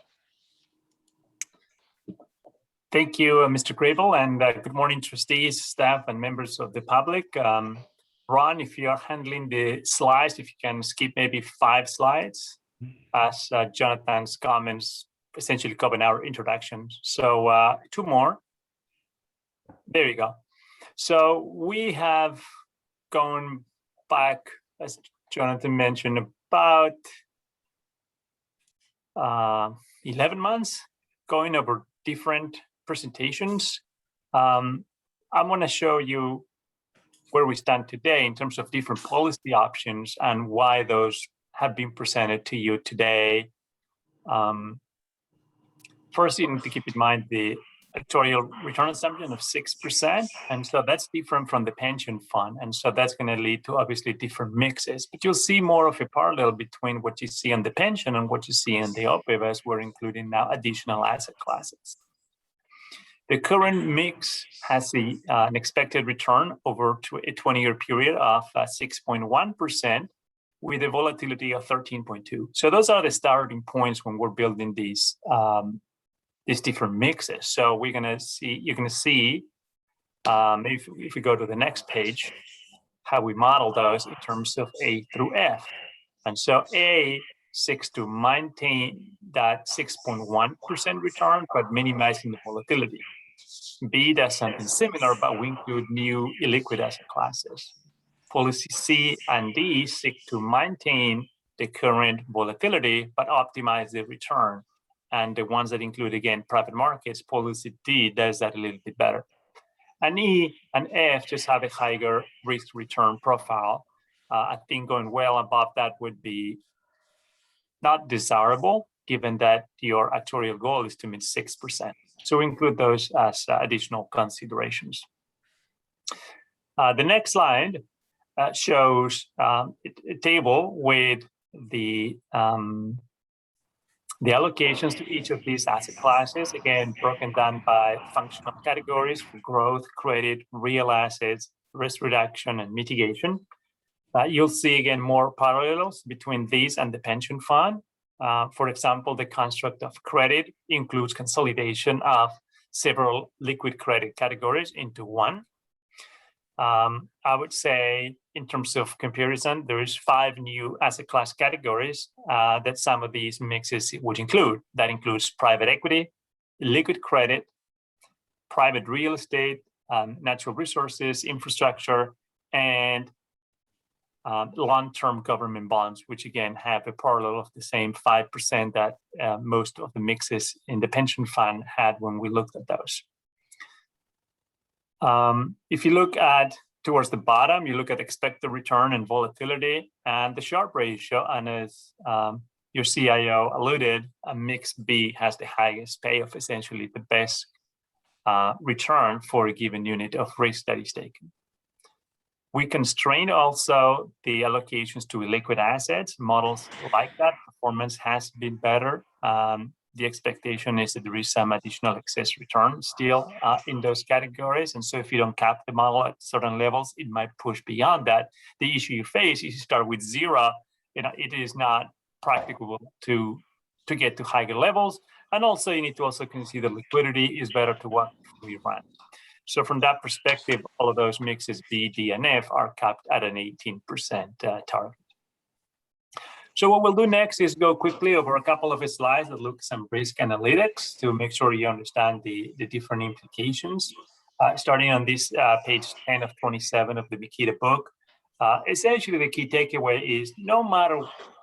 Thank you, Mr. Grable, and good morning, trustees, staff, and members of the public. Ron, if you are handling the slides, if you can skip maybe 5 slides, as Jonathan's comments essentially cover our introduction. So 2 more. There you go. So we have gone back, as Jonathan mentioned, about 11 months, going over different presentations. I'm going to show you where we stand today in terms of different policy options and why those have been presented to you today. First, you need to keep in mind the actuarial return assumption of 6%. And so that's different from the pension fund. And so that's going to lead to obviously different mixes. But you'll see more of a parallel between what you see on the pension and what you see in the OPEB, as we're including now additional asset classes. The current mix has an expected return over a 20-year period of 6.1% with a volatility of 13.2. So those are the starting points when we're building these different mixes. So you're going to see, if we go to the next page, how we model those in terms of A through F. And so A seeks to maintain that 6.1% return, but minimizing the volatility. B does something similar, but we include new illiquid asset classes. Policy C and D seek to maintain the current volatility, but optimize the return. And the ones that include, again, private markets, policy D does that a little bit better. And E and F just have a higher risk return profile. I think going well above that would be not desirable, given that your actuarial goal is to meet 6%. So we include those as additional considerations. The next slide shows a table with the allocations to each of these asset classes, again, broken down by functional categories for growth, credit, real assets, risk reduction, and mitigation. You'll see, again, more parallels between these and the pension fund. For example, the construct of credit includes consolidation of several liquid credit categories into one. I would say, in terms of comparison, there is 5 new asset class categories that some of these mixes would include. That includes private equity, liquid credit, private real estate, natural resources, infrastructure, and long-term government bonds, which again have a parallel of the same 5% that most of the mixes in the pension fund had when we looked at those. If you look at towards the bottom, you look at expected return and volatility and the Sharpe ratio, and as your CIO alluded, a mix B has the highest payoff, essentially the best return for a given unit of risk that is taken. We constrain also the allocations to liquid assets. Models like that performance has been better. The expectation is that there is some additional excess return still in those categories. And so if you don't cap the model at certain levels, it might push beyond that. The issue you face is you start with 0, it is not practicable to get to higher levels. And also you need to also consider liquidity is better to what we run. So from that perspective, all of those mixes B, D, and F are capped at an 18% target. So what we'll do next is go quickly over a couple of slides that look at some risk analytics to make sure you understand the different implications. Starting on this page 10 of 27 of the Mikita book, essentially the key takeaway is no matter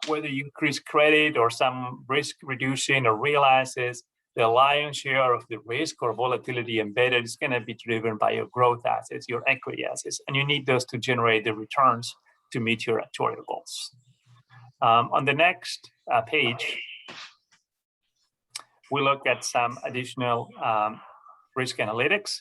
whether you increase credit or some risk reducing or real assets, the lion's share of the risk or volatility embedded is going to be driven by your growth assets, your equity assets, and you need those to generate the returns to meet your actuarial goals. On the next page, we look at some additional risk analytics.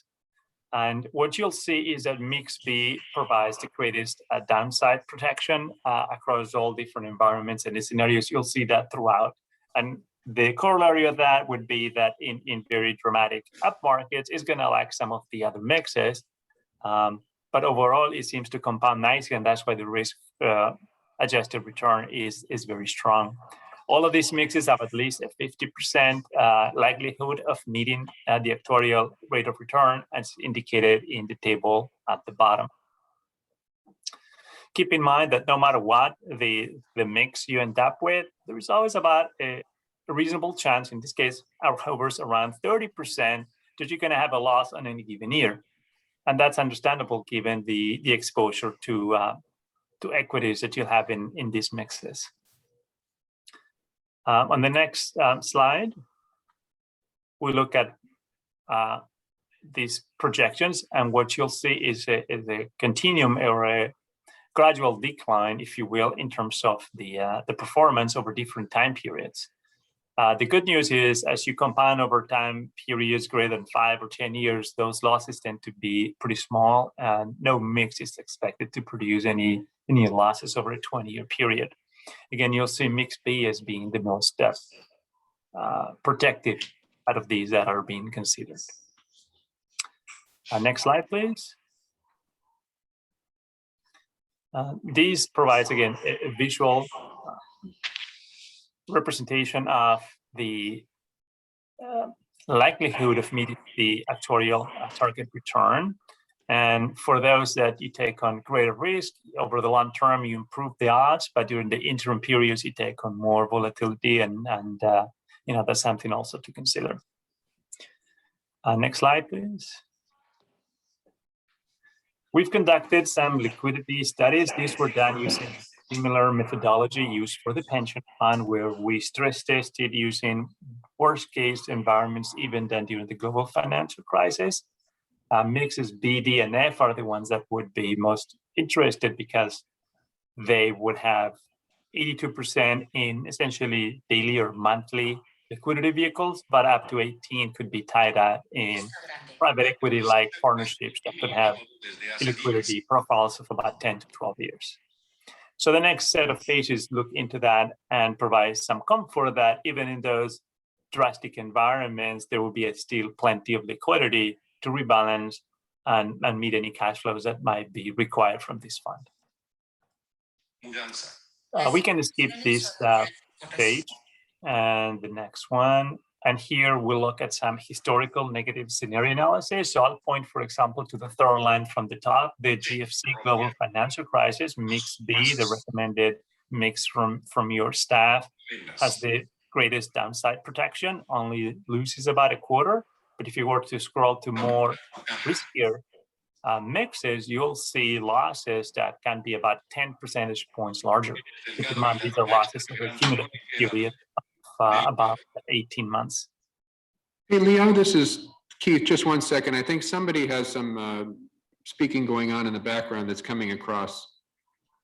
And what you'll see is that Mix B provides the greatest downside protection across all different environments and the scenarios. You'll see that throughout. And the corollary of that would be that in very dramatic up markets, it's going to lack some of the other mixes. But overall, it seems to compound nicely, and that's why the risk adjusted return is very strong. All of these mixes have at least a 50% likelihood of meeting the actuarial rate of return, as indicated in the table at the bottom. Keep in mind that no matter what the mix you end up with, there is always about a reasonable chance, in this case, hovers around 30%, that you're going to have a loss on any given year. And that's understandable given the exposure to equities that you'll have in these mixes. On the next slide, we look at these projections, and what you'll see is a continuum or a gradual decline, if you will, in terms of the performance over different time periods. The good news is, as you compound over time periods greater than 5 or 10 years, those losses tend to be pretty small, and no mix is expected to produce any losses over a 20-year period. Again, you'll see Mix B as being the most protective out of these that are being considered. Next slide, please. These provides, again, a visual representation of the likelihood of meeting the actuarial target return. And for those that you take on greater risk, over the long term, you improve the odds, but during the interim periods, you take on more volatility, and that's something also to consider. Next slide, please. We've conducted some liquidity studies. These were done using similar methodology used for the pension fund, where we stress tested using worst case environments even than during the global financial crisis. Mixes B, D, and F are the ones that would be most interested because they would have 82% in essentially daily or monthly liquidity vehicles, but up to 18 could be tied up in private equity like partnerships that could have liquidity profiles of about 10 to 12 years. So the next set of pages look into that and provide some comfort that even in those drastic environments, there will be still plenty of liquidity to rebalance and meet any cash flows that might be required from this fund. We can skip this page and the next one. And here we'll look at some historical negative scenario analysis. So I'll point, for example, to the third line from the top, the GFC global financial crisis, Mix B, the recommended mix from your staff, has the greatest downside protection, only loses about a quarter. But if you were to scroll to more riskier mixes, you'll see losses that can be about 10 percentage points larger. Keep in mind, these are losses over a cumulative period of about 18 months. Hey, Leo, this is Keith. Just 1 second. I think somebody has some speaking going on in the background that's coming across,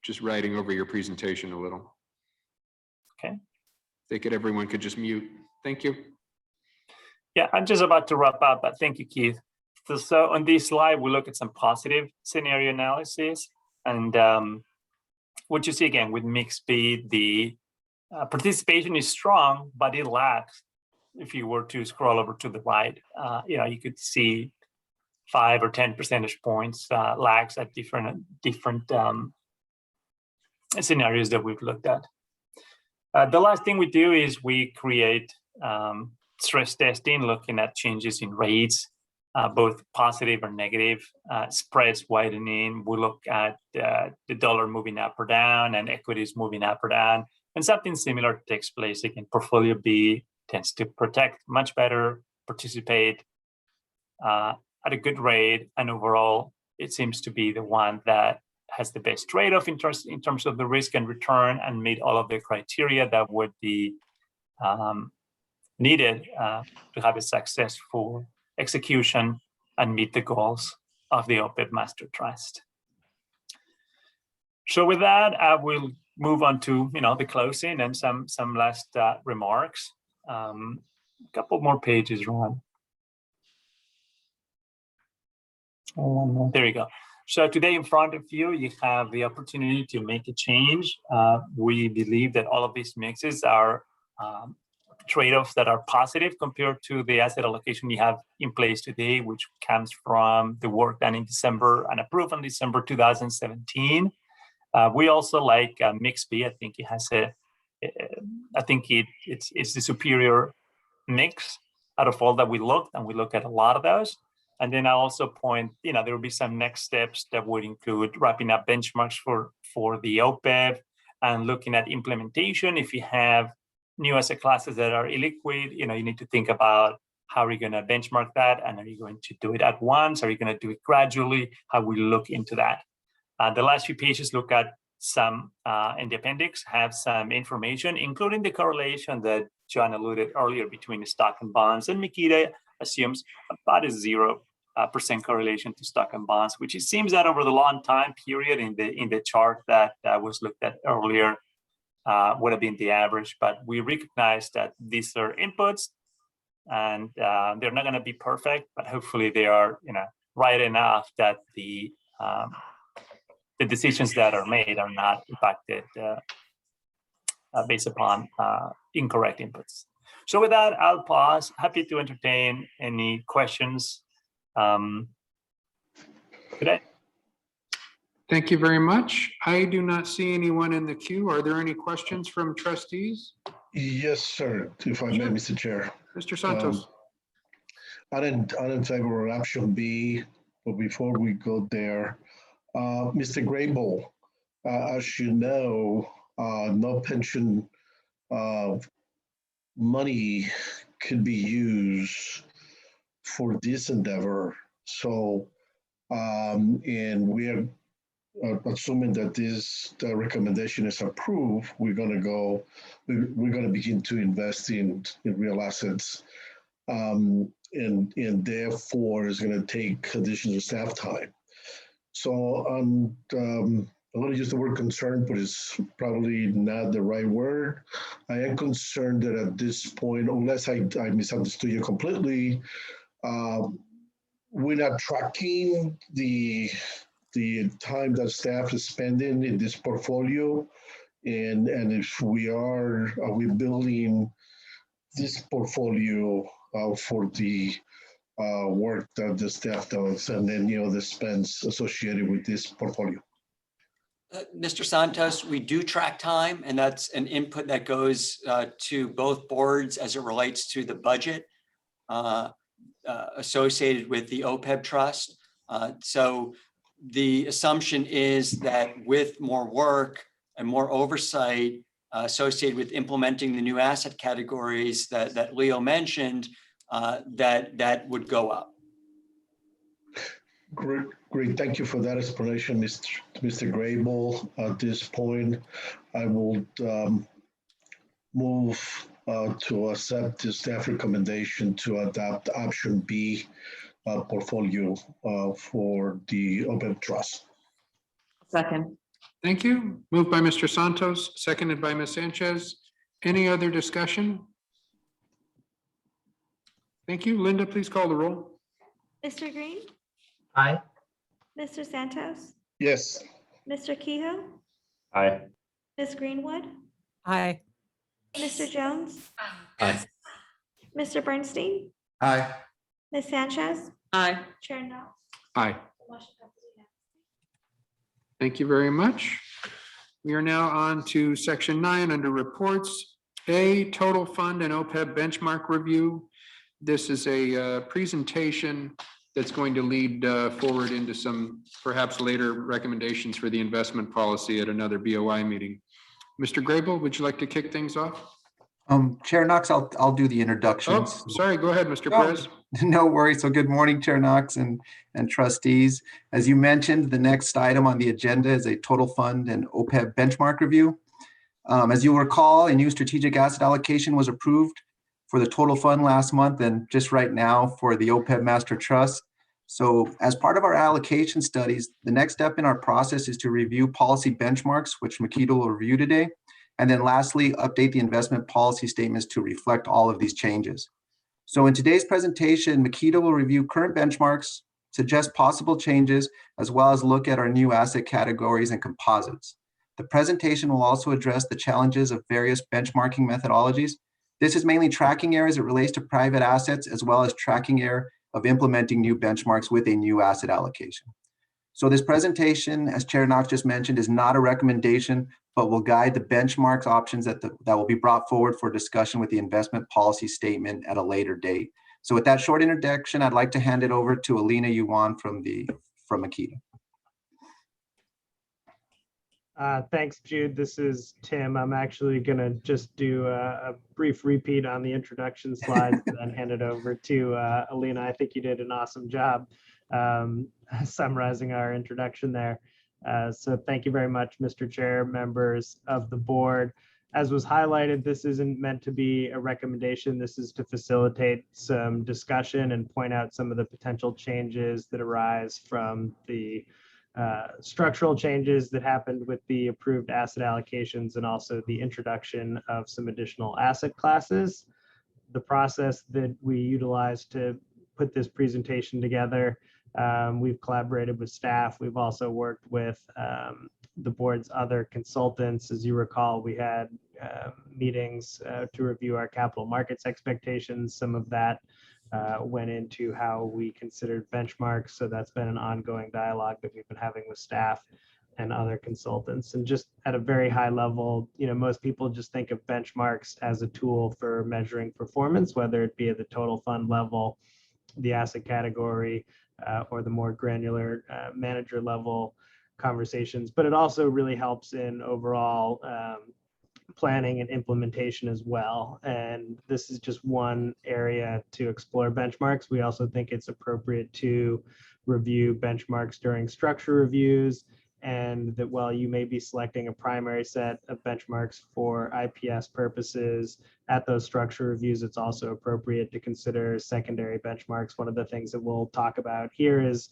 just writing over your presentation a little. Okay. Everyone could just mute. Thank you. Yeah, I'm just about to wrap up, but thank you, Keith. So on this slide, we look at some positive scenario analysis. And what you see again with mixed B, the participation is strong, but it lacks. If you were to scroll over to the right, you could see 5 or 10 percentage points lags at different scenarios that we've looked at. The last thing we do is we create stress testing, looking at changes in rates, both positive or negative, spreads widening. We look at the dollar moving up or down and equities moving up or down. And something similar takes place. Again, portfolio B tends to protect much better, participate at a good rate. And overall, it seems to be the one that has the best trade-off in terms of the risk and return, and meet all of the criteria that would be needed to have a successful execution and meet the goals of the OPEB Master Trust. So with that, I will move on to the closing and some last remarks. A couple more pages, Ron. There you go. So today in front of you, you have the opportunity to make a change. We believe that all of these mixes are trade-offs that are positive compared to the asset allocation you have in place today, which comes from the work done in December and approved in December 2017. We also like mix B. I think it has it's the superior mix out of all that we looked, and we look at a lot of those. And then I also point, there will be some next steps that would include wrapping up benchmarks for the OPEB and looking at implementation. If you have new asset classes that are illiquid, you need to think about how are you going to benchmark that, and are you going to do it at once? Are you going to do it gradually? How we look into that. The last few pages look at some, in the appendix, have some information, including the correlation that John alluded earlier between the stock and bonds, and Mikita assumes about a 0% correlation to stock and bonds, which it seems that over the long time period in the chart that was looked at earlier would have been the average. But we recognize that these are inputs, and they're not going to be perfect, but hopefully they are right enough that the decisions that are made are not impacted based upon incorrect inputs. So with that, I'll pause. Happy to entertain any questions today. Thank you very much. I do not see anyone in the queue. Are there any questions from trustees? Yes, sir, if I may, Mr. Chair. Mr. Santos. I didn't favor option B, but before we go there, Mr. Grable, as you know, no pension money could be used for this endeavor. So, and we are assuming that the recommendation is approved, we're going to begin to invest in real assets, and therefore is going to take additional staff time. So I'm going to use the word concerned, but it's probably not the right word. I am concerned that at this point, unless I misunderstood you completely, we're not tracking the time that staff is spending in this portfolio, and if we are we building this portfolio for the work that the staff does, and then the spends associated with this portfolio. Mr. Santos, we do track time, and that's an input that goes to both boards as it relates to the budget associated with the OPEB trust. So the assumption is that with more work and more oversight associated with implementing the new asset categories that Leo mentioned, that would go up. Great. Great, thank you for that explanation, Mr. Grable. At this point, I will move to accept the staff recommendation to adopt option B portfolio for the OPEB trust. Second. Thank you. Moved by Mr. Santos, seconded by Ms. Sanchez. Any other discussion? Thank you. Linda, please call the roll. Mr. Green, Aye. Mr. Santos, Yes. Mr. Kehoe, Aye. Ms. Greenwood, Aye. Mr. Jones, Aye. Mr. Bernstein, Aye. Ms. Sanchez, Aye. Chair Knox. Aye. The motion passes unanimously. Thank you very much. We are now on to section 9 under reports. A, total fund and OPEB benchmark review. This is a presentation that's going to lead forward into some perhaps later recommendations for the investment policy at another BOI meeting. Mr. Grable, would you like to kick things off? Chair Knox, I'll do the introductions. Oh, sorry, go ahead, Mr. No, Perez. no worries. So good morning, Chair Knox and trustees. As you mentioned, the next item on the agenda is a total fund and OPEB benchmark review. As you'll recall, a new strategic asset allocation was approved for the total fund last month and just right now for the OPEB master trust. So as part of our allocation studies, the next step in our process is to review policy benchmarks, which Makita will review today. And then lastly, update the investment policy statements to reflect all of these changes. So in today's presentation, Makita will review current benchmarks, suggest possible changes, as well as look at our new asset categories and composites. The presentation will also address the challenges of various benchmarking methodologies. This is mainly tracking error as it relates to private assets, as well as tracking error of implementing new benchmarks with a new asset allocation. So this presentation, as Chair Knox just mentioned, is not a recommendation, but will guide the benchmarks options that will be brought forward for discussion with the investment policy statement at a later date. So with that short introduction, I'd like to hand it over to Alina Yuan from Makita. Thanks, Jude. This is Tim. I'm actually going to just do a brief repeat on the introduction slides and then hand it over to Alina. I think you did an awesome job summarizing our introduction there. So thank you very much, Mr. Chair, members of the board. As was highlighted, this isn't meant to be a recommendation. This is to facilitate some discussion and point out some of the potential changes that arise from the structural changes that happened with the approved asset allocations and also the introduction of some additional asset classes. The process that we utilized to put this presentation together, we've collaborated with staff. We've also worked with the board's other consultants. As you recall, we had meetings to review our capital markets expectations. Some of that went into how we considered benchmarks. So that's been an ongoing dialogue that we've been having with staff and other consultants. And just at a very high level, most people just think of benchmarks as a tool for measuring performance, whether it be at the total fund level, the asset category, or the more granular manager level conversations. But it also really helps in overall planning and implementation as well. And this is just one area to explore benchmarks. We also think it's appropriate to review benchmarks during structure reviews, and that while you may be selecting a primary set of benchmarks for IPS purposes at those structure reviews, it's also appropriate to consider secondary benchmarks. One of the things that we'll talk about here is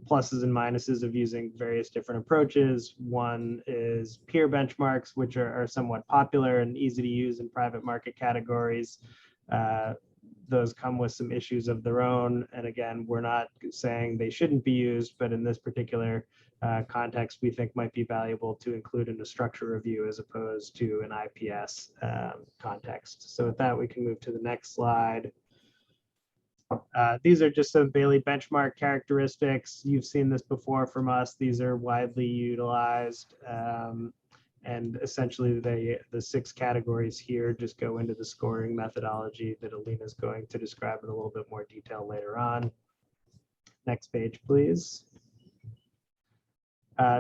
pluses and minuses of using various different approaches. One is peer benchmarks, which are somewhat popular and easy to use in private market categories. Those come with some issues of their own. And again, we're not saying they shouldn't be used, but in this particular context, we think might be valuable to include in a structure review as opposed to an IPS context. So with that, we can move to the next slide. These are just some Bailey benchmark characteristics. You've seen this before from us. These are widely utilized. And essentially, the 6 categories here just go into the scoring methodology that Alina is going to describe in a little bit more detail later on. Next page, please.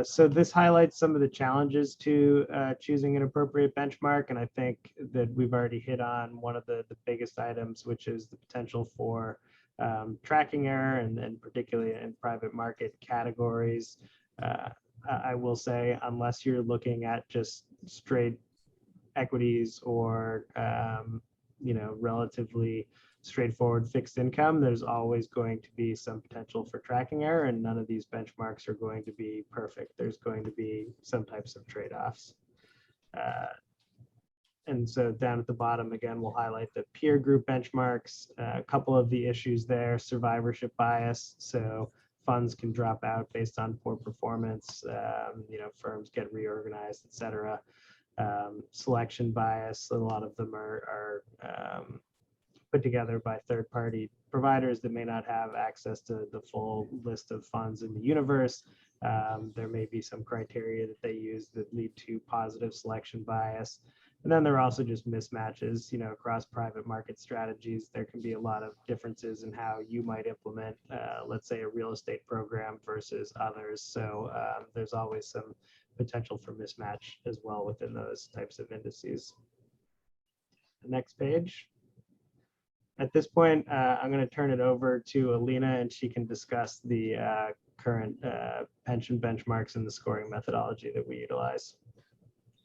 So this highlights some of the challenges to choosing an appropriate benchmark. And I think that we've already hit on one of the biggest items, which is the potential for tracking error, and particularly in private market categories. I will say, unless you're looking at just straight equities or relatively straightforward fixed income, there's always going to be some potential for tracking error, and none of these benchmarks are going to be perfect. There's going to be some types of trade-offs. And so down at the bottom, again, we'll highlight the peer group benchmarks. A couple of the issues there: survivorship bias. So funds can drop out based on poor performance, firms get reorganized, et cetera. Selection bias, a lot of them are put together by third-party providers that may not have access to the full list of funds in the universe. There may be some criteria that they use that lead to positive selection bias. And then there are also just mismatches, across private market strategies. There can be a lot of differences in how you might implement, let's say, a real estate program versus others. So there's always some potential for mismatch as well within those types of indices. The next page. At this point, I'm going to turn it over to Alina, and she can discuss the current pension benchmarks and the scoring methodology that we utilize.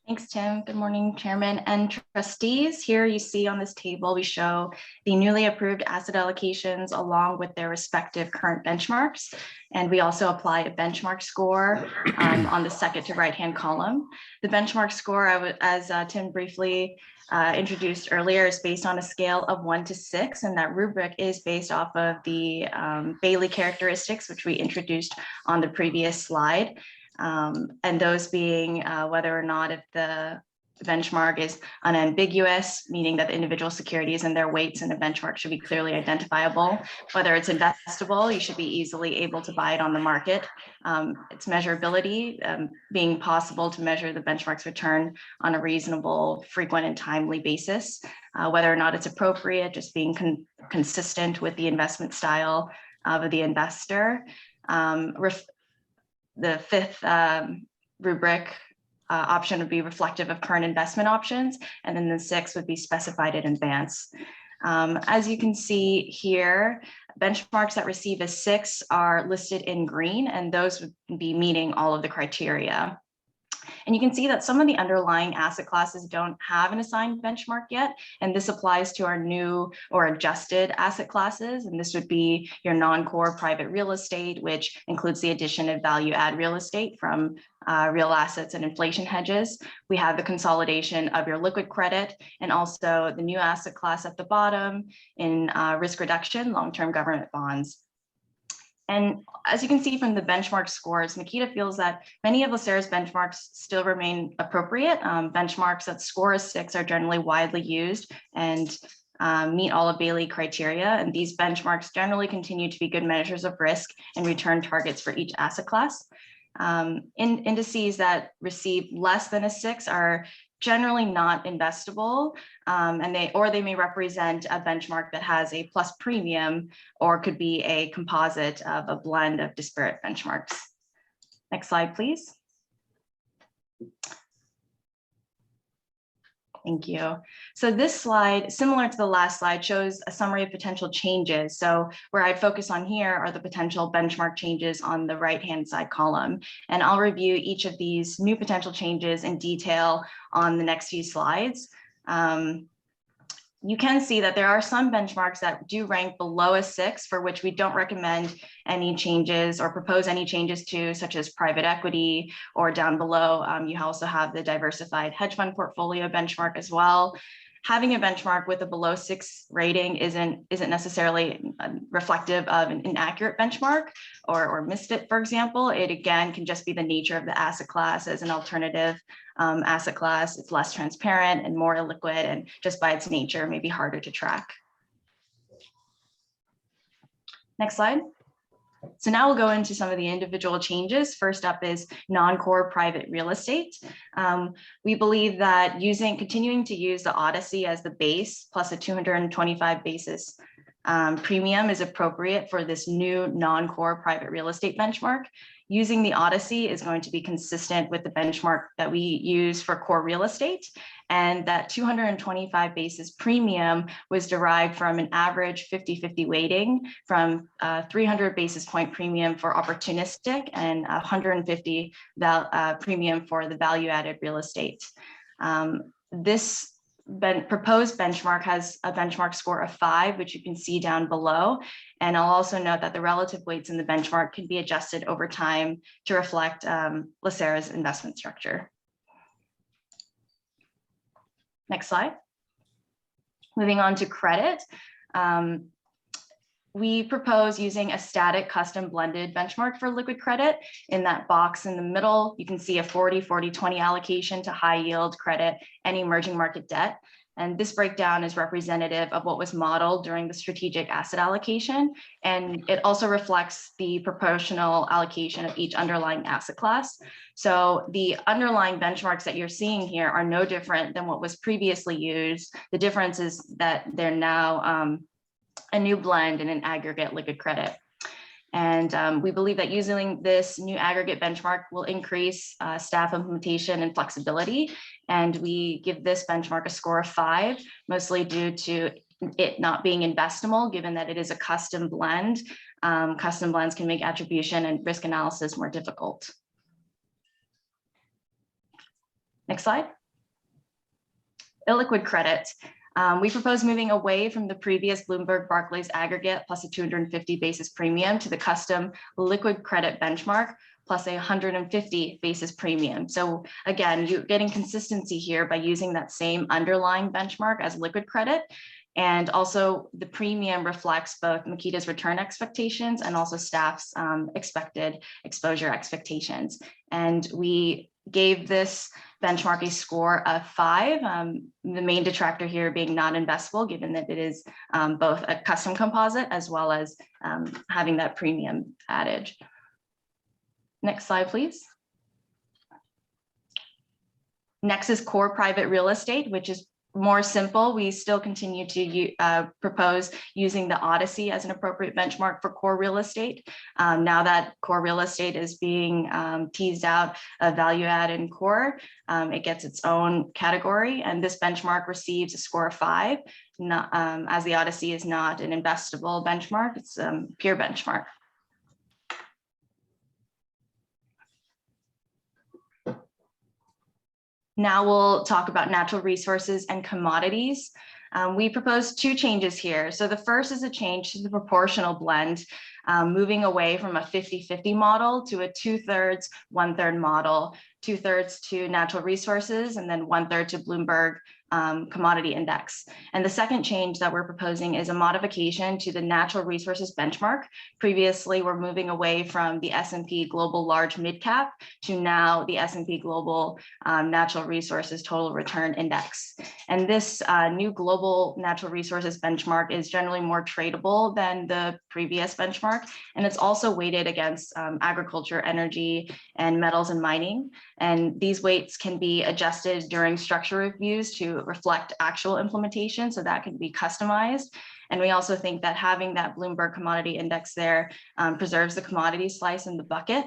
Thanks, Tim. Good morning, Chairman and trustees. Here you see on this table, we show the newly approved asset allocations along with their respective current benchmarks. And we also apply a benchmark score on the second to right-hand column. The benchmark score, as Tim briefly introduced earlier, is based on a scale of 1 to 6, and that rubric is based off of the Bailey characteristics, which we introduced on the previous slide. And those being whether or not if the benchmark is unambiguous, meaning that the individual securities and their weights in the benchmark should be clearly identifiable. Whether it's investable, you should be easily able to buy it on the market. Its measurability, being possible to measure the benchmark's return on a reasonable, frequent, and timely basis. Whether or not it's appropriate, just being consistent with the investment style of the investor. The fifth rubric option would be reflective of current investment options, and then the sixth would be specified in advance. As you can see here, benchmarks that receive a 6 are listed in green, and those would be meeting all of the criteria. And you can see that some of the underlying asset classes don't have an assigned benchmark yet, and this applies to our new or adjusted asset classes. And this would be your non-core private real estate, which includes the addition of value add real estate from real assets and inflation hedges. We have the consolidation of your liquid credit, and also the new asset class at the bottom in risk reduction, long-term government bonds. And as you can see from the benchmark scores, Makita feels that many of LACERA's benchmarks still remain appropriate. Benchmarks that score a 6 are generally widely used and meet all of Bailey criteria. And these benchmarks generally continue to be good measures of risk and return targets for each asset class. Indices that receive less than a 6 are generally not investable, and they may represent a benchmark that has a plus premium or could be a composite of a blend of disparate benchmarks. Next slide, please. Thank you. So this slide, similar to the last slide, shows a summary of potential changes. So where I'd focus on here are the potential benchmark changes on the right-hand side column. And I'll review each of these new potential changes in detail on the next few slides. You can see that there are some benchmarks that do rank below a 6, for which we don't recommend any changes or propose any changes to, such as private equity, or down below, you also have the diversified hedge fund portfolio benchmark as well. Having a benchmark with a below 6 rating isn't necessarily reflective of an inaccurate benchmark or misfit, for example. It again can just be the nature of the asset class as an alternative asset class. It's less transparent and more illiquid, and just by its nature may be harder to track. Next slide. So now we'll go into some of the individual changes. First up is non-core private real estate. We believe that continuing to use the Odyssey as the base plus a 225 basis premium is appropriate for this new non-core private real estate benchmark. Using the Odyssey is going to be consistent with the benchmark that we use for core real estate. And that 225 basis premium was derived from an average 50-50 weighting from 300 basis point premium for opportunistic and 150 premium for the value-added real estate. This proposed benchmark has a benchmark score of 5, which you can see down below. And I'll also note that the relative weights in the benchmark can be adjusted over time to reflect LACERA's investment structure. Next slide. Moving on to credit. We propose using a static custom blended benchmark for liquid credit. In that box in the middle, you can see a 40-40-20 allocation to high yield credit and emerging market debt. And this breakdown is representative of what was modeled during the strategic asset allocation. And it also reflects the proportional allocation of each underlying asset class. So the underlying benchmarks that you're seeing here are no different than what was previously used. The difference is that they're now a new blend in an aggregate liquid credit. And we believe that using this new aggregate benchmark will increase staff implementation and flexibility. And we give this benchmark a score of 5, mostly due to it not being investable, given that it is a custom blend. Custom blends can make attribution and risk analysis more difficult. Next slide. Illiquid credit. We propose moving away from the previous Bloomberg Barclays aggregate plus a 250 basis premium to the custom liquid credit benchmark plus a 150 basis premium. So again, you're getting consistency here by using that same underlying benchmark as liquid credit. And also the premium reflects both Makita's return expectations and also staff's expected exposure expectations. And we gave this benchmark a score of 5, the main detractor here being not investable, given that it is both a custom composite as well as having that premium added. Next slide, please. Next is core private real estate, which is more simple. We still continue to propose using the Odyssey as an appropriate benchmark for core real estate. Now that core real estate is being teased out of value add and core, it gets its own category, and this benchmark receives a score of 5, not, as the Odyssey is not an investable benchmark, it's a pure benchmark. Now we'll talk about natural resources and commodities. We propose 2 changes here. So the first is a change to the proportional blend, moving away from a 50-50 model to a 2/3, 1/3 model, 2/3 to natural resources, and then 1/3 to Bloomberg commodity index. And the second change that we're proposing is a modification to the natural resources benchmark. Previously, we're moving away from the S&P Global Large Mid Cap to now the S&P Global Natural Resources Total Return Index. And this new global natural resources benchmark is generally more tradable than the previous benchmark. And it's also weighted against agriculture, energy, and metals and mining. And these weights can be adjusted during structure reviews to reflect actual implementation, so that can be customized. And we also think that having that Bloomberg commodity index there preserves the commodity slice in the bucket.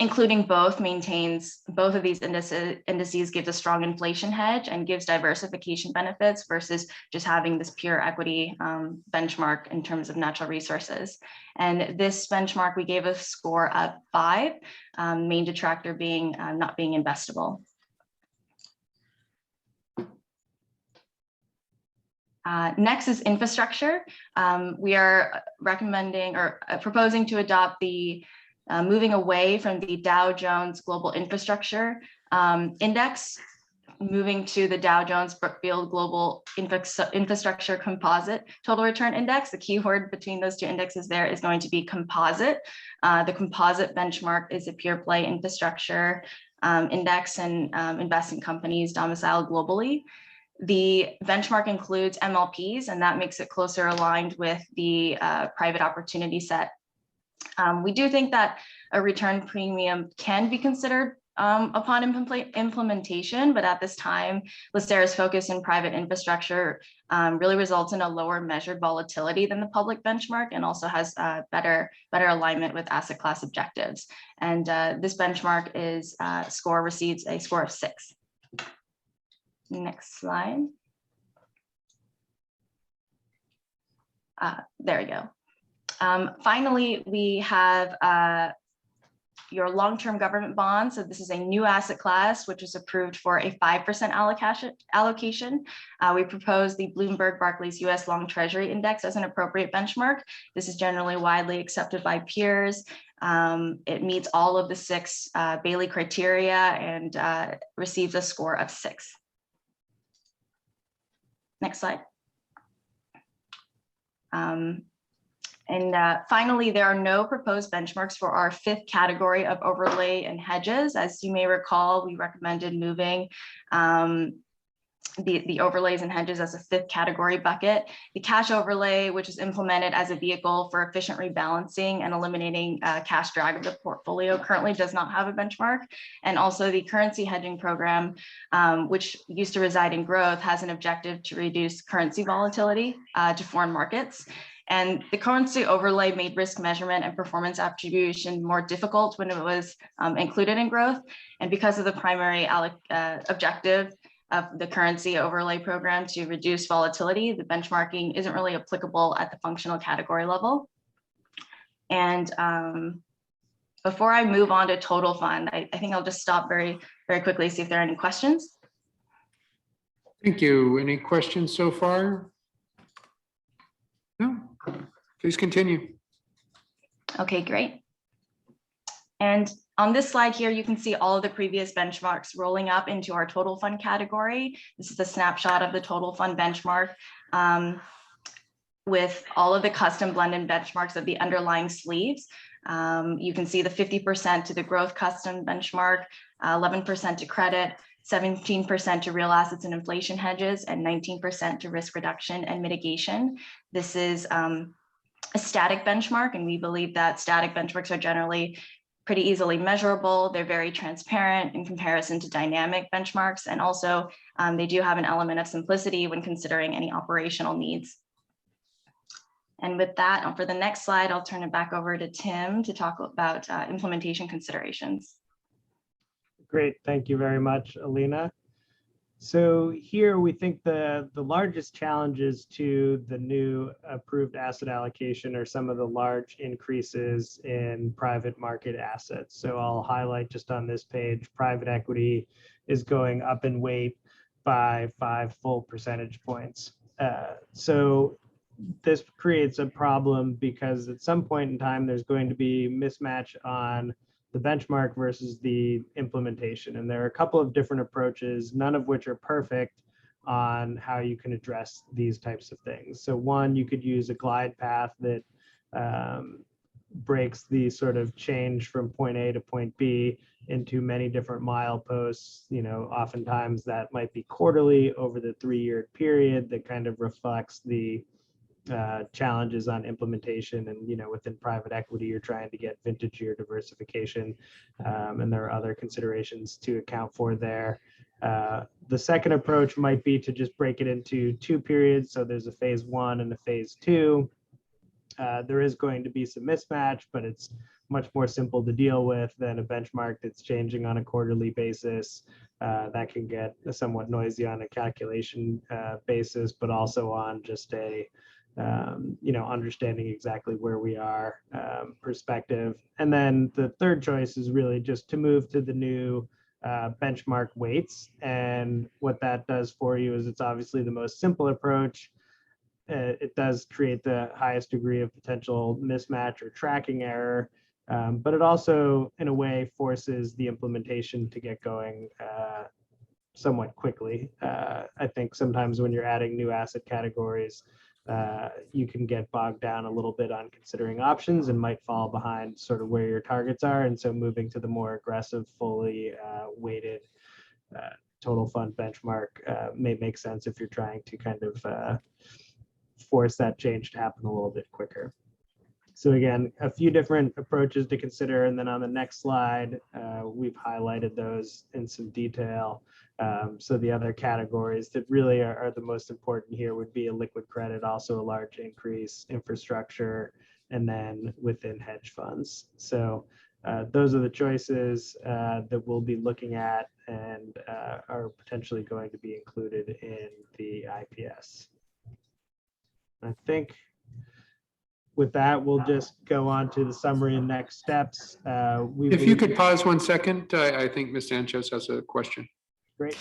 Including both maintains, both of these indices gives a strong inflation hedge and gives diversification benefits versus just having this pure equity benchmark in terms of natural resources. And this benchmark, we gave a score of 5, main detractor being not being investable. Next is infrastructure. We are recommending or proposing to adopt the moving away from the Dow Jones Global Infrastructure Index, moving to the Dow Jones Brookfield Global Infrastructure Composite Total Return Index. The key word between those 2 indexes there is going to be composite. The composite benchmark is a pure play infrastructure index and invest in companies domiciled globally. The benchmark includes MLPs, and that makes it closer aligned with the private opportunity set. We do think that a return premium can be considered upon implementation, but at this time, LACERA's focus in private infrastructure really results in a lower measured volatility than the public benchmark, and also has better alignment with asset class objectives. And this benchmark receives a score of 6. Next slide. There we go. Finally, we have your long-term government bonds. So this is a new asset class, which is approved for a 5% allocation. We propose the Bloomberg Barclays US Long Treasury Index as an appropriate benchmark. This is generally widely accepted by peers. It meets all of the 6 Bailey criteria and receives a score of 6. Next slide. Finally, there are no proposed benchmarks for our 5th category of overlay and hedges. As you may recall, we recommended moving the overlays and hedges as a 5th category bucket. The cash overlay, which is implemented as a vehicle for efficient rebalancing and eliminating cash drag of the portfolio, currently does not have a benchmark. And also the currency hedging program, which used to reside in growth, has an objective to reduce currency volatility to foreign markets. And the currency overlay made risk measurement and performance attribution more difficult when it was included in growth. And because of the primary objective of the currency overlay program to reduce volatility, the benchmarking isn't really applicable at the functional category level. And before I move on to total fund, I think I'll just stop very quickly, see if there are any questions. Thank you. Any questions so far? No, please continue. Okay, great. And on this slide here, you can see all of the previous benchmarks rolling up into our total fund category. This is a snapshot of the total fund benchmark with all of the custom blended benchmarks of the underlying sleeves. You can see the 50% to the growth custom benchmark, 11% to credit, 17% to real assets and inflation hedges, and 19% to risk reduction and mitigation. This is a static benchmark, and we believe that static benchmarks are generally pretty easily measurable. They're very transparent in comparison to dynamic benchmarks, and also they do have an element of simplicity when considering any operational needs. And with that, for the next slide, I'll turn it back over to Tim to talk about implementation considerations. Great, thank you very much, Alina. So here we think the largest challenges to the new approved asset allocation are some of the large increases in private market assets. So I'll highlight just on this page, private equity is going up in weight by 5 full percentage points. So this creates a problem because at some point in time, there's going to be mismatch on the benchmark versus the implementation. And there are a couple of different approaches, none of which are perfect on how you can address these types of things. So one, you could use a glide path that breaks the sort of change from point A to point B into many different mileposts. You know, oftentimes that might be quarterly over the 3-year period that kind of reflects the challenges on implementation. And, you know, within private equity, you're trying to get vintage year diversification, and there are other considerations to account for there. The second approach might be to just break it into 2 periods. So there's a phase 1 and a phase 2. There is going to be some mismatch, but it's much more simple to deal with than a benchmark that's changing on a quarterly basis. That can get somewhat noisy on a calculation basis, but also on just a you know, understanding exactly where we are perspective. And then the third choice is really just to move to the new benchmark weights. And what that does for you is it's obviously the most simple approach. It does create the highest degree of potential mismatch or tracking error, but it also, in a way, forces the implementation to get going somewhat quickly. I think sometimes when you're adding new asset categories, you can get bogged down a little bit on considering options and might fall behind sort of where your targets are. And so moving to the more aggressive, fully weighted total fund benchmark may make sense if you're trying to kind of force that change to happen a little bit quicker. So again, a few different approaches to consider. And then on the next slide, we've highlighted those in some detail. So the other categories that really are the most important here would be a liquid credit, also a large increase, infrastructure, and then within hedge funds. So those are the choices that we'll be looking at and are potentially going to be included in the IPS. I think with that, we'll just go on to the summary and next steps. If you could pause 1 second, I think Ms. Sanchez has a question. Great.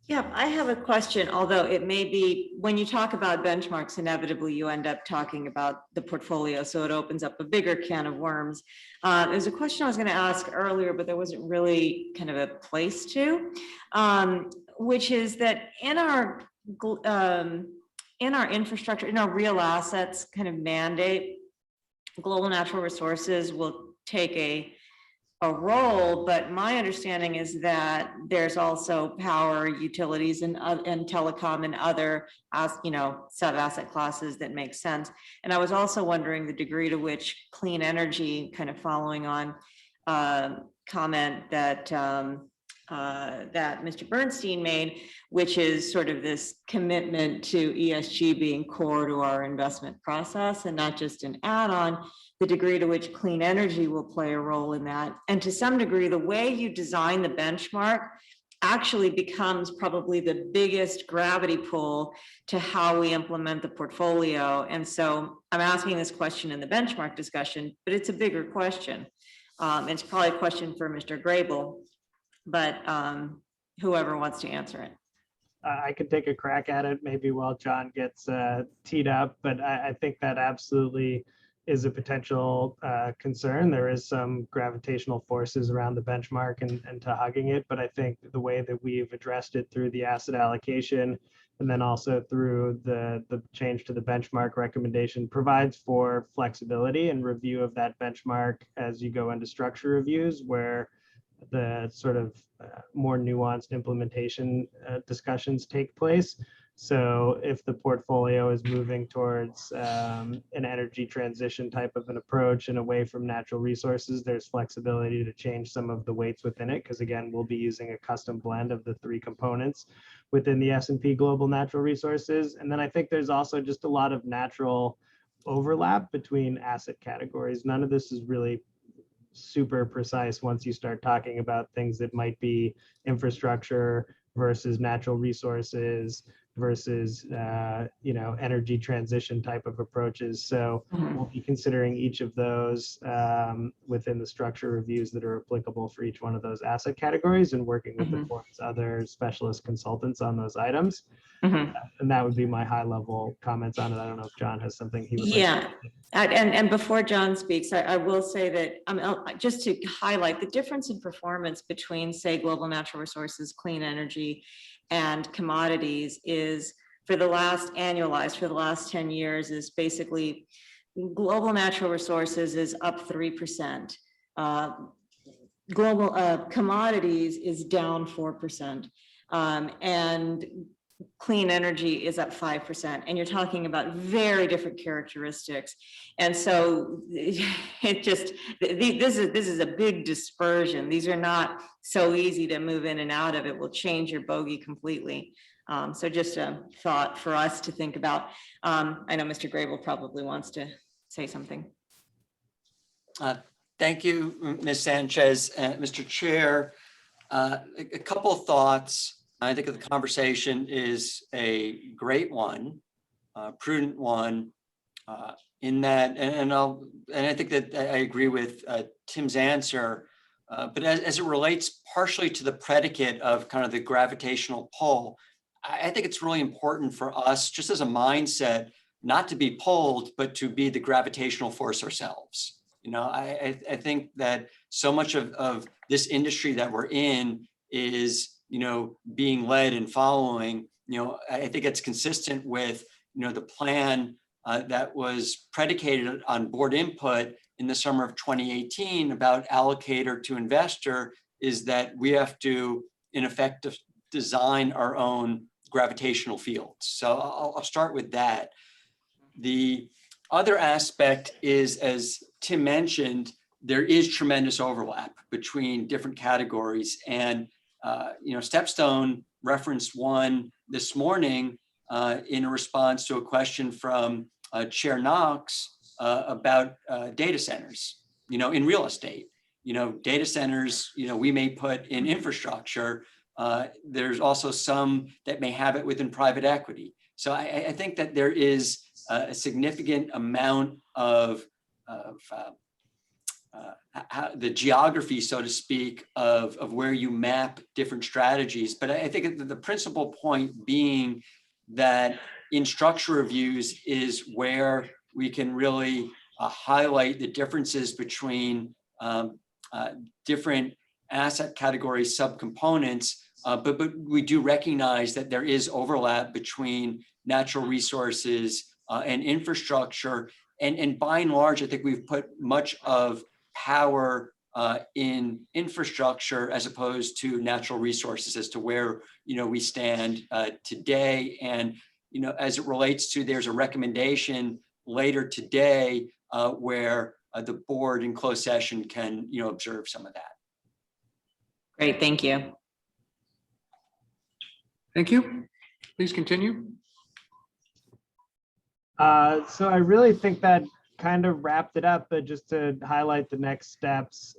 Yeah, I have a question, although it may be, when you talk about benchmarks, inevitably you end up talking about the portfolio, so it opens up a bigger can of worms. There's a question I was going to ask earlier, but there wasn't really kind of a place to, which is that in our infrastructure, in our real assets kind of mandate, global natural resources will take a role, but my understanding is that there's also power, utilities, and telecom and other, sub-asset classes that make sense. And I was also wondering the degree to which clean energy, kind of following on comment that that Mr. Bernstein made, which is sort of this commitment to ESG being core to our investment process and not just an add-on, the degree to which clean energy will play a role in that. And to some degree, the way you design the benchmark actually becomes probably the biggest gravity pull to how we implement the portfolio. And so I'm asking this question in the benchmark discussion, but it's a bigger question. It's probably a question for Mr. Grable, but whoever wants to answer it. I could take a crack at it maybe while John gets teed up, but I think that absolutely is a potential concern. There is some gravitational forces around the benchmark and to hugging it, but I think the way that we've addressed it through the asset allocation and then also through the change to the benchmark recommendation provides for flexibility and review of that benchmark as you go into structure reviews, where the sort of more nuanced implementation discussions take place. So if the portfolio is moving towards an energy transition type of an approach and away from natural resources, there's flexibility to change some of the weights within it, because again, we'll be using a custom blend of the 3 components within the S&P Global Natural Resources. And then I think there's also just a lot of natural overlap between asset categories. None of this is really super precise once you start talking about things that might be infrastructure versus natural resources versus energy transition type of approaches. So we'll be considering each of those within the structure reviews that are applicable for each one of those asset categories and working with the board's other specialist consultants on those items. And that would be my high level comments on it. I don't know if John has something he would like to say. And before John speaks, I will say that just to highlight the difference in performance between, say, global natural resources, clean energy, and commodities is for the last 10 years is basically global natural resources is up 3%. Global commodities is down 4%. And clean energy is up 5%, and you're talking about very different characteristics. And so it just, this is a big dispersion. These are not so easy to move in and out of. It will change your bogey completely. So just a thought for us to think about. I know Mr. Grable probably wants to say something. Thank you, Ms. Sanchez. Mr. Chair, a couple of thoughts. I think the conversation is a great one, prudent one, in that, and I think that I agree with Tim's answer, but as it relates partially to the predicate of kind of the gravitational pull, I think it's really important for us, just as a mindset, not to be pulled, but to be the gravitational force ourselves. I think that so much of this industry that we're in is being led and following, I think it's consistent with, the plan that was predicated on board input in the summer of 2018 about allocator to investor, is that we have to, in effect, design our own gravitational fields. So I'll start with that. The other aspect is, as Tim mentioned, there is tremendous overlap between different categories. And, Stepstone referenced one this morning in response to a question from Chair Knox about data centers, in real estate. Data centers, we may put in infrastructure. There's also some that may have it within private equity. So I think that there is a significant amount of the geography, so to speak, of where you map different strategies. But I think the principal point being that in structure reviews is where we can really highlight the differences between different asset category subcomponents, but we do recognize that there is overlap between natural resources and infrastructure. And by and large, I think we've put much of power in infrastructure as opposed to natural resources as to where we stand today. And as it relates to, there's a recommendation later today where the board in closed session can observe some of that. Great, thank you. Thank you. Please continue. So I really think that kind of wrapped it up, but just to highlight the next steps,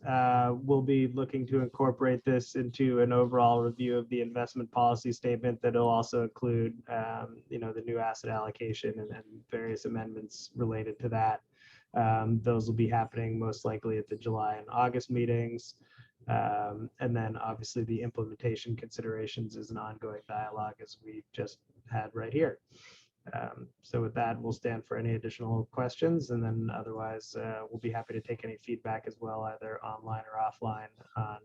we'll be looking to incorporate this into an overall review of the investment policy statement that'll also include, the new asset allocation and various amendments related to that. Those will be happening most likely at the July and August meetings. And then obviously the implementation considerations is an ongoing dialogue as we just had right here. So with that, we'll stand for any additional questions, and then otherwise we'll be happy to take any feedback as well, either online or offline, on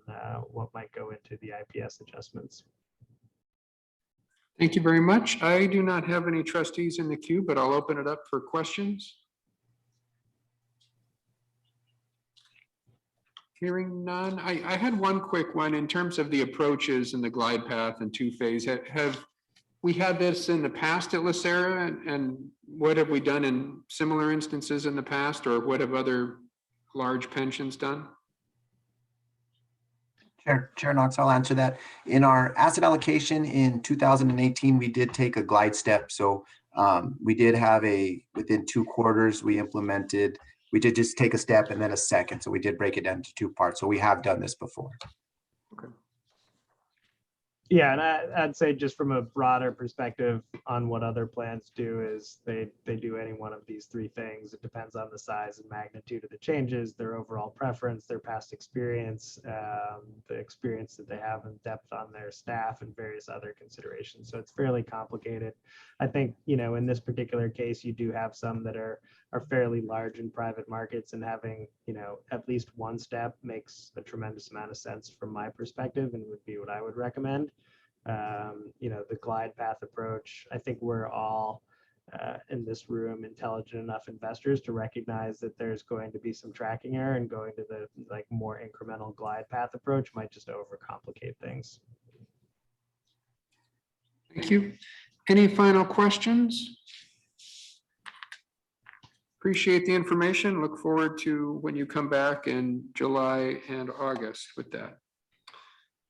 what might go into the IPS adjustments. Thank you very much. I do not have any trustees in the queue, but I'll open it up for questions. Hearing none. I had one quick one in terms of the approaches and the glide path and two-phase. Have we had this in the past at LACERA, and what have we done in similar instances in the past, or what have other large pensions done? Chair Knox, I'll answer that. In our asset allocation in 2018, we did take a glide step. So we did have within 2 quarters, we did just take a step and then a second. So we did break it down into 2 parts. So we have done this before. Okay. Yeah, and I'd say just from a broader perspective on what other plans do is they do any one of these 3 things. It depends on the size and magnitude of the changes, their overall preference, their past experience, the experience that they have in depth on their staff, and various other considerations. So it's fairly complicated. I think, in this particular case, you do have some that are fairly large in private markets, and having, at least one step makes a tremendous amount of sense from my perspective, and would be what I would recommend. The glide path approach, I think we're all in this room intelligent enough investors to recognize that there's going to be some tracking error, and going to the more incremental glide path approach might just overcomplicate things. Thank you. Any final questions? Appreciate the information. Look forward to when you come back in July and August with that.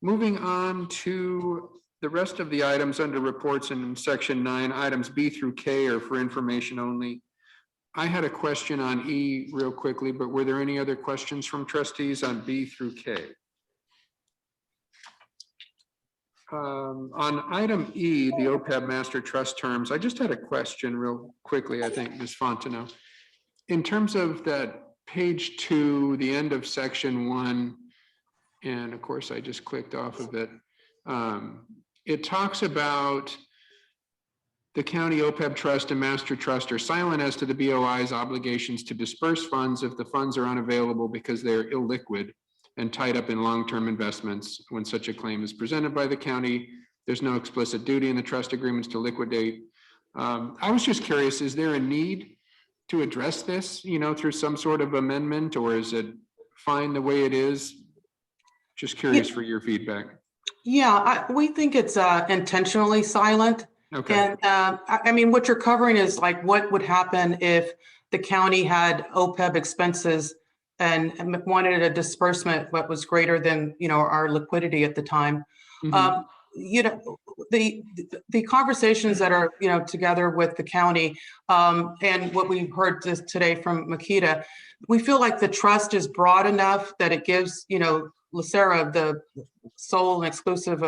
Moving on to the rest of the items under reports in section 9, items B through K are for information only. I had a question on E real quickly, but were there any other questions from trustees on B through K? On item E, the OPEB master trust terms, I just had a question real quickly, I think, Ms. Fontenot. In terms of that page 2, the end of section 1, and of course I just clicked off of it, it talks about the county OPEB trust and master trust are silent as to the BOI's obligations to disperse funds if the funds are unavailable because they're illiquid and tied up in long-term investments. When such a claim is presented by the county, there's no explicit duty in the trust agreements to liquidate. I was just curious, is there a need to address this, through some sort of amendment, or is it fine the way it is? Just curious for your feedback. Yeah, we think it's intentionally silent. Okay. And I mean, what you're covering is what would happen if the county had OPEB expenses and wanted a disbursement what was greater than, our liquidity at the time. The conversations that are, together with the county, and what we've heard today from Makita, we feel like the trust is broad enough that it gives, LACERA the sole and exclusive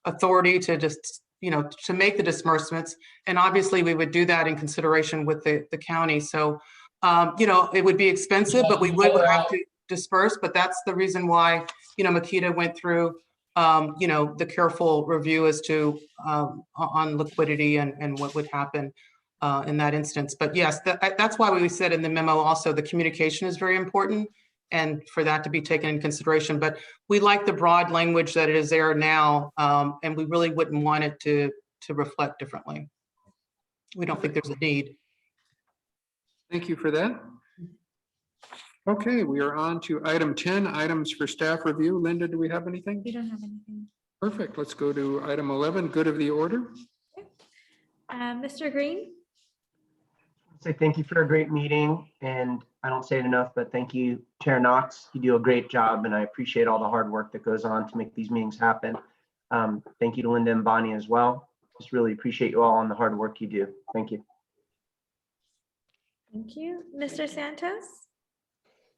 authority to just, to make the disbursements. And obviously we would do that in consideration with the county. So, it would be expensive, but we would have to disperse. But that's the reason why, Makita went through, the careful review as to on liquidity and what would happen in that instance. But yes, that's why we said in the memo also the communication is very important and for that to be taken in consideration. But we like the broad language that it is there now, and we really wouldn't want it to reflect differently. We don't think there's a need. Thank you for that. Okay, we are on to item 10, items for staff review. Linda, do we have anything? We don't have anything. Perfect. Let's go to item 11, good of the order. Mr. Green? Say thank you for a great meeting, and I don't say it enough, but thank you, Chair Knox. You do a great job, and I appreciate all the hard work that goes on to make these meetings happen. Thank you to Linda and Bonnie as well. Just really appreciate you all on the hard work you do. Thank you. Thank you. Mr. Santos?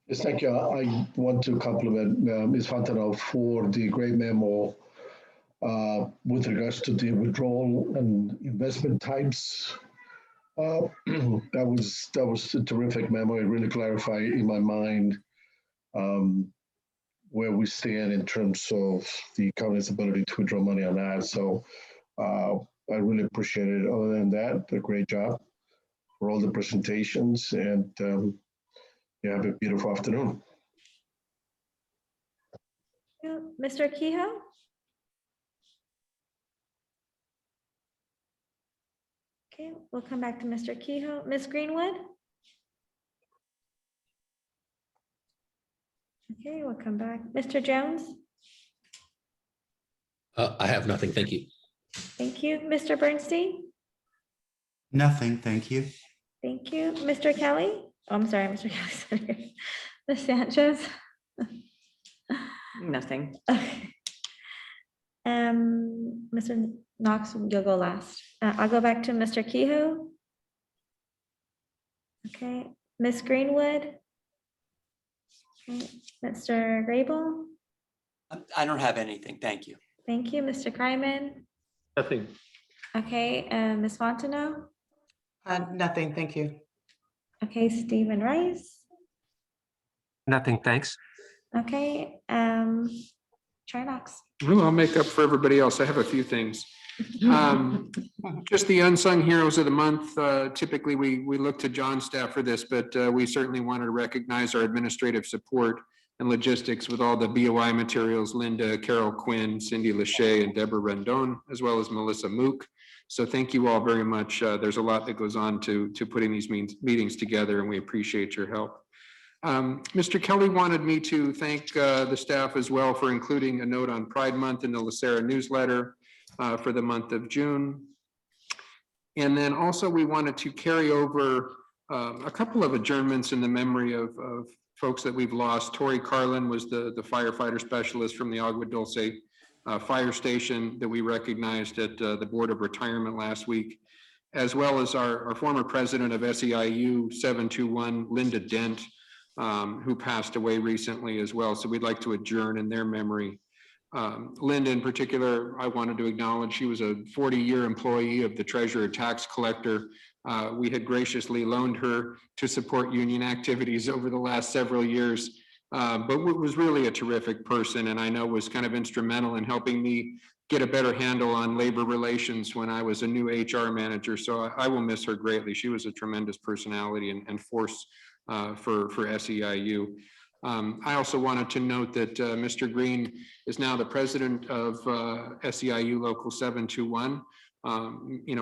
Yes, thank you. I want to compliment Ms. Fantano for the great memo with regards to the withdrawal and investment types. That was a terrific memo. It really clarified in my mind where we stand in terms of the county's ability to withdraw money on that. So I really appreciate it. Other than that, a great job for all the presentations, and you have a beautiful afternoon. Mr. Kehoe? Okay, we'll come back to Mr. Kehoe. Ms. Greenwood? Okay, we'll come back. Mr. Jones? I have nothing. Thank you. Thank you. Mr. Bernstein? Nothing, thank you. Thank you. Mr. Kelly? Oh, I'm sorry, Mr. Kelly. Sorry. Ms. Sanchez? Nothing. Okay. Mr. Knox, you'll go last. I'll go back to Mr. Kehoe. Okay, Ms. Greenwood. Okay. Mr. Grable. I don't have anything. Thank you. Thank you, Mr. Kryman. Nothing. Okay, Ms. Fontenot. Nothing, thank you. Okay, Stephen Rice. Nothing, thanks. Okay, Chair Knox. Well, I'll make up for everybody else. I have a few things. Just the unsung heroes of the month. Typically, we look to John's staff for this, but we certainly wanted to recognize our administrative support and logistics with all the BOI materials, Linda, Carol Quinn, Cindy Lachey, and Deborah Rendon, as well as Melissa Mook. So thank you all very much. There's a lot that goes on to putting these meetings together, and we appreciate your help. Mr. Kelly wanted me to thank the staff as well for including a note on Pride Month in the LACERA newsletter for the month of June. And then also we wanted to carry over a couple of adjournments in the memory of folks that we've lost. Tori Carlin was the firefighter specialist from the Agua Dulce fire station that we recognized at the Board of Retirement last week, as well as our former president of SEIU 721, Linda Dent, who passed away recently as well. So we'd like to adjourn in their memory. Linda in particular, I wanted to acknowledge she was a 40-year employee of the Treasurer Tax Collector. We had graciously loaned her to support union activities over the last several years, but was really a terrific person, and I know was kind of instrumental in helping me get a better handle on labor relations when I was a new HR manager. So I will miss her greatly. She was a tremendous personality and force for SEIU. I also wanted to note that Mr. Green is now the president of SEIU Local 721.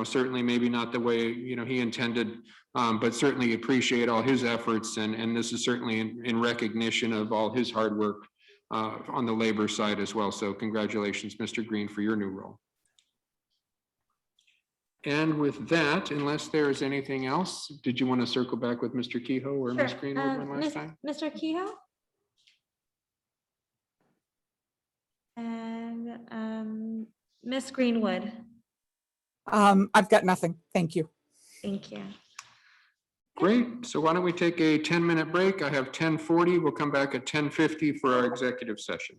Certainly maybe not the way he intended, but certainly appreciate all his efforts, and this is certainly in recognition of all his hard work on the labor side as well. So congratulations, Mr. Green, for your new role. And with that, unless there is anything else, did you want to circle back with Mr. Kehoe or Ms. Sure. Greenwood one last time? Mr. Kehoe? And Ms. Greenwood, I've got nothing. Thank you. thank you. Great. So why don't we take a 10-minute break? I have 10:40. We'll come back at 10:50 for our executive session.